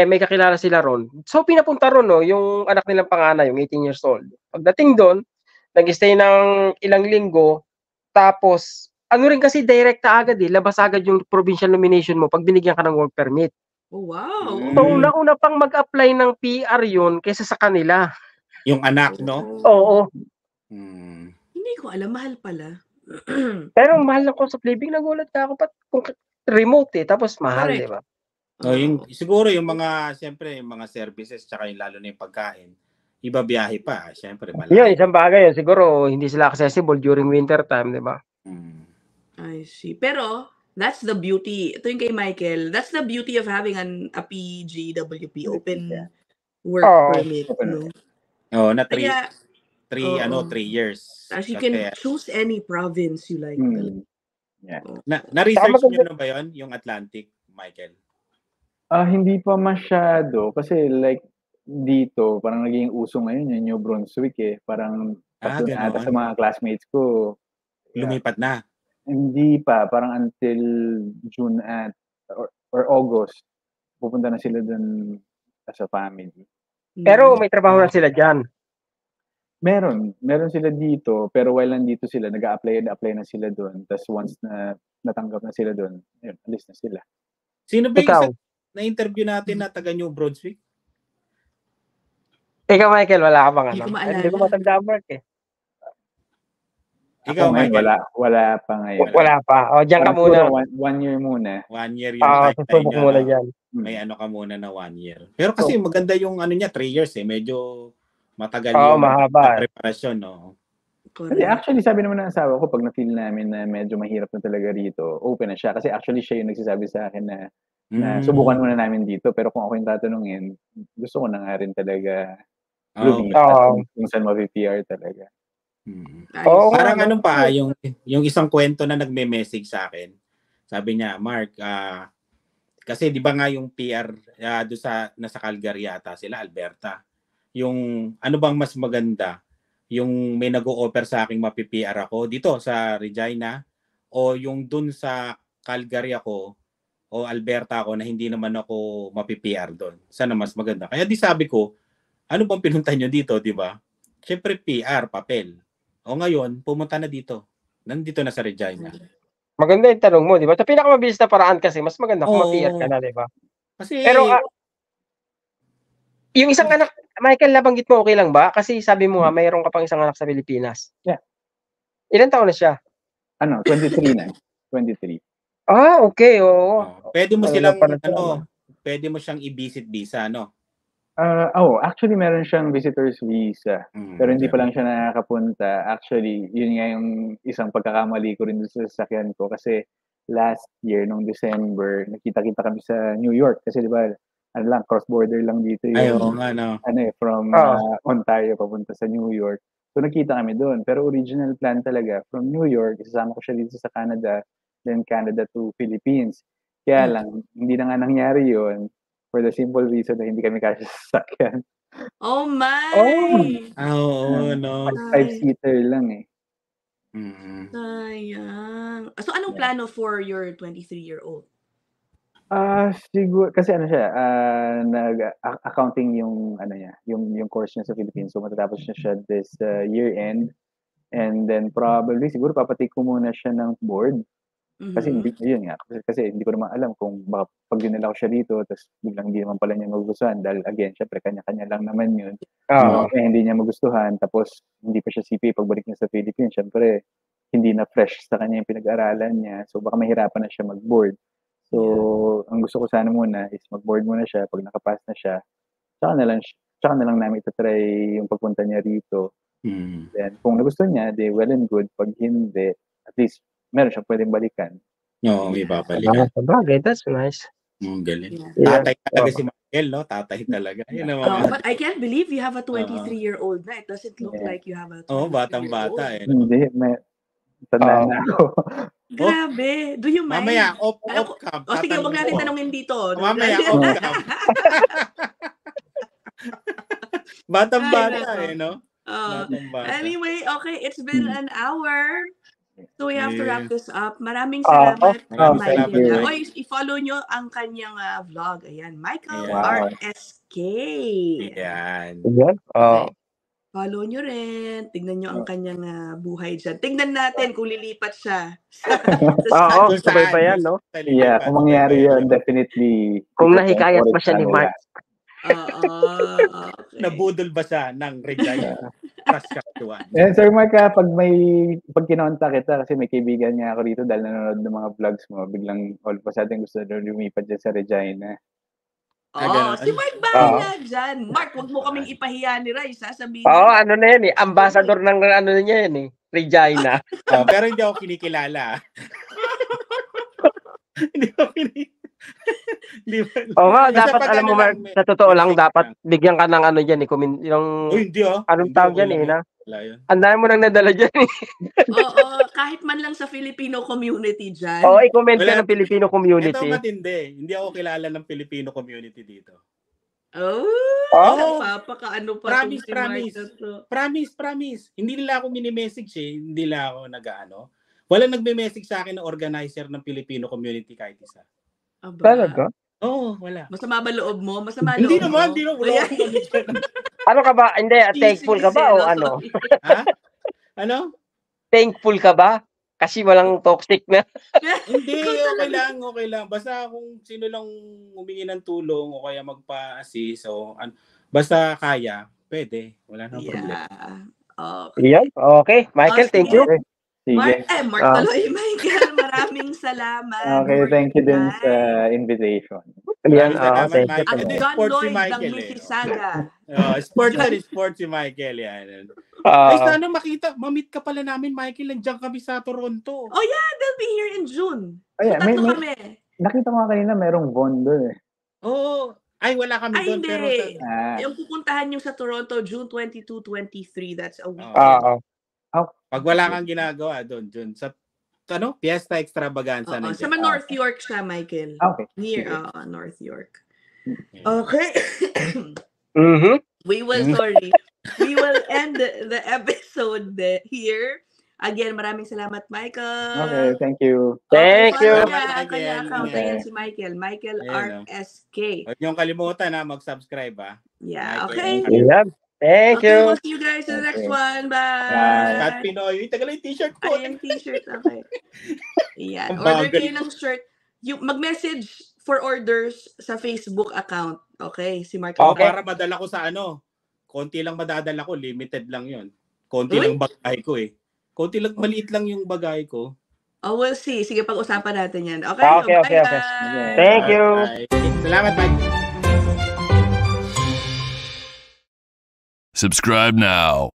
[SPEAKER 3] may kakilala sila ron. So, pinapunta ron, no, yung anak nilang panganay, yung 18 years old. Pagdating doon, nag-stay ng ilang linggo, tapos, ano rin kasi direkta agad labas agad yung provincial nomination mo pag binigyan ka ng work permit.
[SPEAKER 2] Oh, wow.
[SPEAKER 3] So, una pang mag-apply ng PR yun kaysa sa kanila.
[SPEAKER 4] Yung anak, no?
[SPEAKER 3] Oo.
[SPEAKER 2] Hindi ko alam, mahal pala.
[SPEAKER 3] Pero ang mahal ng cost of living, nagulat ka ako, kung remote tapos mahal,
[SPEAKER 2] Correct.
[SPEAKER 3] di ba?
[SPEAKER 4] Siguro yung mga, siyempre, yung mga services, tsaka yung lalo na yung pagkain, iba biyahe pa, siyempre, malayo.
[SPEAKER 3] Yun, isang bagay yun. Siguro, hindi sila accessible during winter time, di ba?
[SPEAKER 2] I see. Pero, that's the beauty. Ito yung kay Michael. That's the beauty of having a PGWP, open work permit. No?
[SPEAKER 4] Na 3
[SPEAKER 2] Oo.
[SPEAKER 4] years.
[SPEAKER 2] As you can choose any province you like.
[SPEAKER 5] Yeah.
[SPEAKER 4] Na-research nyo na ba yun, yung Atlantic, Michael?
[SPEAKER 5] Hindi pa masyado. Kasi like, dito, parang naging uso ngayon yung New Brunswick Parang doon ata sa mga classmates ko.
[SPEAKER 4] Lumipat na?
[SPEAKER 5] Hindi pa. Parang until June or August, pupunta na sila doon as a family.
[SPEAKER 3] Pero may trabaho na sila dyan.
[SPEAKER 5] Meron sila dito, pero while nandito sila, nag-a-apply na sila doon. Tapos once na natanggap na sila doon, alis na sila.
[SPEAKER 4] Sino ba yung isa na-interview natin na taga New Brunswick?
[SPEAKER 3] Ikaw, Michael, wala ka bang
[SPEAKER 2] Hindi ko maalala.
[SPEAKER 3] Hindi ko matanda, Mark
[SPEAKER 4] Ikaw, Michael?
[SPEAKER 5] Wala pa ngayon.
[SPEAKER 3] Wala pa. O, dyan ka muna.
[SPEAKER 5] 1 year muna.
[SPEAKER 4] 1 year yung
[SPEAKER 3] susubok muna dyan.
[SPEAKER 4] May ka muna na 1 year. Pero kasi maganda yung niya, 3 years Medyo matagal yung
[SPEAKER 3] mahaba.
[SPEAKER 4] preparasyon, no?
[SPEAKER 5] Actually, sabi naman ng asawa ko, pag na-feel namin na medyo mahirap na talaga rito, open na siya. Kasi actually, siya yung nagsasabi sa akin na subukan muna namin dito. Pero kung ako yung tatanungin, gusto ko na nga rin talaga lumipat kung saan ma-PR talaga.
[SPEAKER 4] Parang yung isang kwento na nagme-message sa akin. Sabi niya, Mark, kasi di ba nga yung PR doon nasa Calgary yata sila, Alberta. Yung ano bang mas maganda? Yung may nag-o-offer sa akin mapi-PR ako dito sa Regina o yung dun sa Calgary ako o Alberta ako na hindi naman ako mapi-PR doon. Sana mas maganda. Kaya di sabi ko, ano bang pinunta nyo dito, di ba? Siyempre PR, papel. O ngayon, pumunta na dito. Nandito na sa Regina.
[SPEAKER 3] Maganda yung tanong mo, di ba? Sa pinakamabilis na paraan kasi, mas maganda kung ma-PR ka na, di ba?
[SPEAKER 4] Kasi,
[SPEAKER 3] pero, yung isang anak, Michael, nabanggit mo, okay lang ba? Kasi sabi mo nga, mayroon ka pang isang anak sa Pilipinas.
[SPEAKER 5] Yeah.
[SPEAKER 3] Ilan taon na siya?
[SPEAKER 5] 23 na. 23.
[SPEAKER 3] Okay, oo.
[SPEAKER 4] Pwede mo
[SPEAKER 3] Ano
[SPEAKER 4] silang
[SPEAKER 3] pala siya,
[SPEAKER 4] pwede mo siyang i-visit visa, no?
[SPEAKER 5] Actually meron siyang visitor's visa. Pero hindi pa lang siya nakakapunta. Actually, yun nga yung isang pagkakamali ko rin dun sa sasakyan ko kasi last year, nung December, nakita-kita kami sa New York kasi di ba, ano lang, cross-border lang dito
[SPEAKER 4] Ay,
[SPEAKER 5] yung
[SPEAKER 4] oo nga, no.
[SPEAKER 5] from Ontario papunta sa New York. So nakita kami doon. Pero original plan talaga, from New York, isasama ko siya dito sa Canada, then Canada to Philippines. Kaya lang, hindi na nga nangyari yun for the simple reason na hindi kami kasya sa sasakyan.
[SPEAKER 2] Oh my!
[SPEAKER 4] Oo, no.
[SPEAKER 5] 5-seater lang eh.
[SPEAKER 2] Sayang. So, anong plano for your 23-year-old?
[SPEAKER 5] Siguro kasi ano siya, nag-accounting yung ano niya, yung course niya sa Philippines. So matatapos niya siya this year end. And then probably siguro papatake ko muna siya ng board. Kasi hindi yun nga, kasi hindi ko naman alam kung baka pag dinala ko siya dito tapos biglang hindi naman pala niya magugustuhan dahil again, syempre kanya-kanya lang naman yun. Hindi niya magustuhan tapos hindi pa siya CPA pagbalik niya sa Philippines, syempre hindi na fresh sa kanya yung pinag-aralan niya. So baka mahirapan na siya mag-board. So, ang gusto ko sana muna is mag-board muna siya. Pag nakapass na siya, tsaka na lang namin itatry yung pagpunta niya rito. Then, kung nagustuhan niya, di well and good. Pag hindi, at least, meron siya pwedeng balikan.
[SPEAKER 4] Oo, may babalikan.
[SPEAKER 3] Sabagay, that's nice.
[SPEAKER 4] Galing.
[SPEAKER 3] Yeah.
[SPEAKER 4] Tatay talaga si Michael, no? Tatay talaga. Yun ang mga...
[SPEAKER 2] But I can't believe you have a 23-year-old na. It doesn't look like you have a 23-year-old.
[SPEAKER 4] Batang-bata eh.
[SPEAKER 5] Hindi, tanda na ako.
[SPEAKER 2] Grabe. Do you mind?
[SPEAKER 4] Mamaya, off-cam.
[SPEAKER 2] Sige, huwag natin tanongin dito.
[SPEAKER 4] Mamaya, off-cam. Batang-bata eh, no? Batang-bata.
[SPEAKER 2] Anyway, okay, it's been an hour. So we have to wrap this up. Maraming salamat.
[SPEAKER 4] Salamat.
[SPEAKER 2] I-follow nyo ang kanyang vlog. Ayan, Michael
[SPEAKER 5] Wow.
[SPEAKER 2] RSK.
[SPEAKER 4] Yan.
[SPEAKER 2] Okay. Follow nyo rin. Tignan nyo ang kanyang buhay dyan. Tignan natin kung lilipat siya.
[SPEAKER 3] Sabay pa yan, no?
[SPEAKER 5] Yeah, kung mangyari yun, definitely.
[SPEAKER 3] Kung nahikayat pa siya ni Mark.
[SPEAKER 2] Okay.
[SPEAKER 4] Nabudol ba siya ng Regina? Saskatchewan.
[SPEAKER 5] Sir Mark, pag kinontak kita, kasi may kaibigan nga ako rito dahil nanonood ng mga vlogs mo, biglang all of a sudden gusto na lumipat dyan sa Regina.
[SPEAKER 2] Si Mark bahala dyan. Mark, wag mo kaming ipahiya ni Rai. Sasabihin
[SPEAKER 3] ano na yan eh. Ambassador ng ano niya yan eh. Regina.
[SPEAKER 4] Pero hindi ako kinikilala. Hindi ako kinikilala.
[SPEAKER 3] Dapat alam mo, Mark, sa totoo lang, dapat bigyan ka ng ano dyan eh.
[SPEAKER 4] Hindi
[SPEAKER 3] anong tawag dyan eh, na? Ang dami mo nang nadala dyan eh.
[SPEAKER 2] Oo, kahit man lang sa Filipino community dyan.
[SPEAKER 3] I-comment ka ng Filipino community.
[SPEAKER 4] Ito matindi. Hindi ako kilala ng Filipino community dito.
[SPEAKER 2] Napapakaano pa
[SPEAKER 4] Promise. Hindi nila ako mini-message eh. Hindi nila ako nag-ano. Walang nagme-message sa akin ng organizer ng Filipino community kahit isa.
[SPEAKER 3] Talaga?
[SPEAKER 4] Oo, wala.
[SPEAKER 2] Masama ba loob mo?
[SPEAKER 4] Hindi naman. Wala akong
[SPEAKER 3] ano ka ba? Hindi, thankful ka ba o ano?
[SPEAKER 4] Ha? Ano?
[SPEAKER 3] Thankful ka ba? Kasi walang toxic na.
[SPEAKER 4] Hindi, okay lang. Basta kung sino lang humingi ng tulong o kaya magpa-assist basta kaya, pwede. Wala nang problema.
[SPEAKER 3] Okay. Michael, thank you.
[SPEAKER 5] Sige.
[SPEAKER 2] Mark tuloy, Michael. Maraming salamat.
[SPEAKER 5] Okay, thank you din sa invitation.
[SPEAKER 4] Salamat,
[SPEAKER 3] thank you.
[SPEAKER 4] Michael.
[SPEAKER 2] John
[SPEAKER 4] Sports si
[SPEAKER 2] Lloyd ng
[SPEAKER 4] Michael
[SPEAKER 2] Mississauga.
[SPEAKER 4] Sports si Michael. Yan. Sana ma-meet ka pala namin, Michael. Nandiyan kami sa Toronto.
[SPEAKER 2] Oh yeah, they'll be here in June.
[SPEAKER 5] So,
[SPEAKER 2] tatlo kami.
[SPEAKER 5] Nakita ko kanina merong bond doon eh.
[SPEAKER 4] Oo. Ay, wala kami doon.
[SPEAKER 2] Hindi.
[SPEAKER 4] Pero
[SPEAKER 2] yung pupuntahan nyo sa Toronto, June 22-23. That's a weekend.
[SPEAKER 4] Pag wala kang ginagawa doon sa Fiesta Extravaganza na.
[SPEAKER 2] Sa North York siya, Michael.
[SPEAKER 5] Okay.
[SPEAKER 2] Near North York. Okay. We will end the episode here. Again, maraming salamat, Michael.
[SPEAKER 5] Okay, thank you.
[SPEAKER 3] Thank you.
[SPEAKER 2] Kaya account yan si Michael. Michael RSK.
[SPEAKER 4] Huwag niyong kalimutan mag-subscribe
[SPEAKER 2] Yeah,
[SPEAKER 4] Michael.
[SPEAKER 2] okay.
[SPEAKER 3] Thank you.
[SPEAKER 2] We'll see you guys in the next one. Bye.
[SPEAKER 4] At Pinoy. Tagal yung t-shirt ko.
[SPEAKER 2] Yung t-shirt. Okay. Yan. Order kayo ng shirt. Mag-message for orders sa Facebook account. Okay? Si Mark.
[SPEAKER 4] Para madala ko sa konti lang madadala ko. Limited lang yun. Konti lang bagay ko eh. Maliit lang yung bagay ko.
[SPEAKER 2] Oh, we'll see. Sige, pag-usapan natin yan. Okay?
[SPEAKER 3] Okay.
[SPEAKER 2] Bye.
[SPEAKER 3] Thank you.
[SPEAKER 4] Bye. Salamat, Mike.
[SPEAKER 1] Subscribe now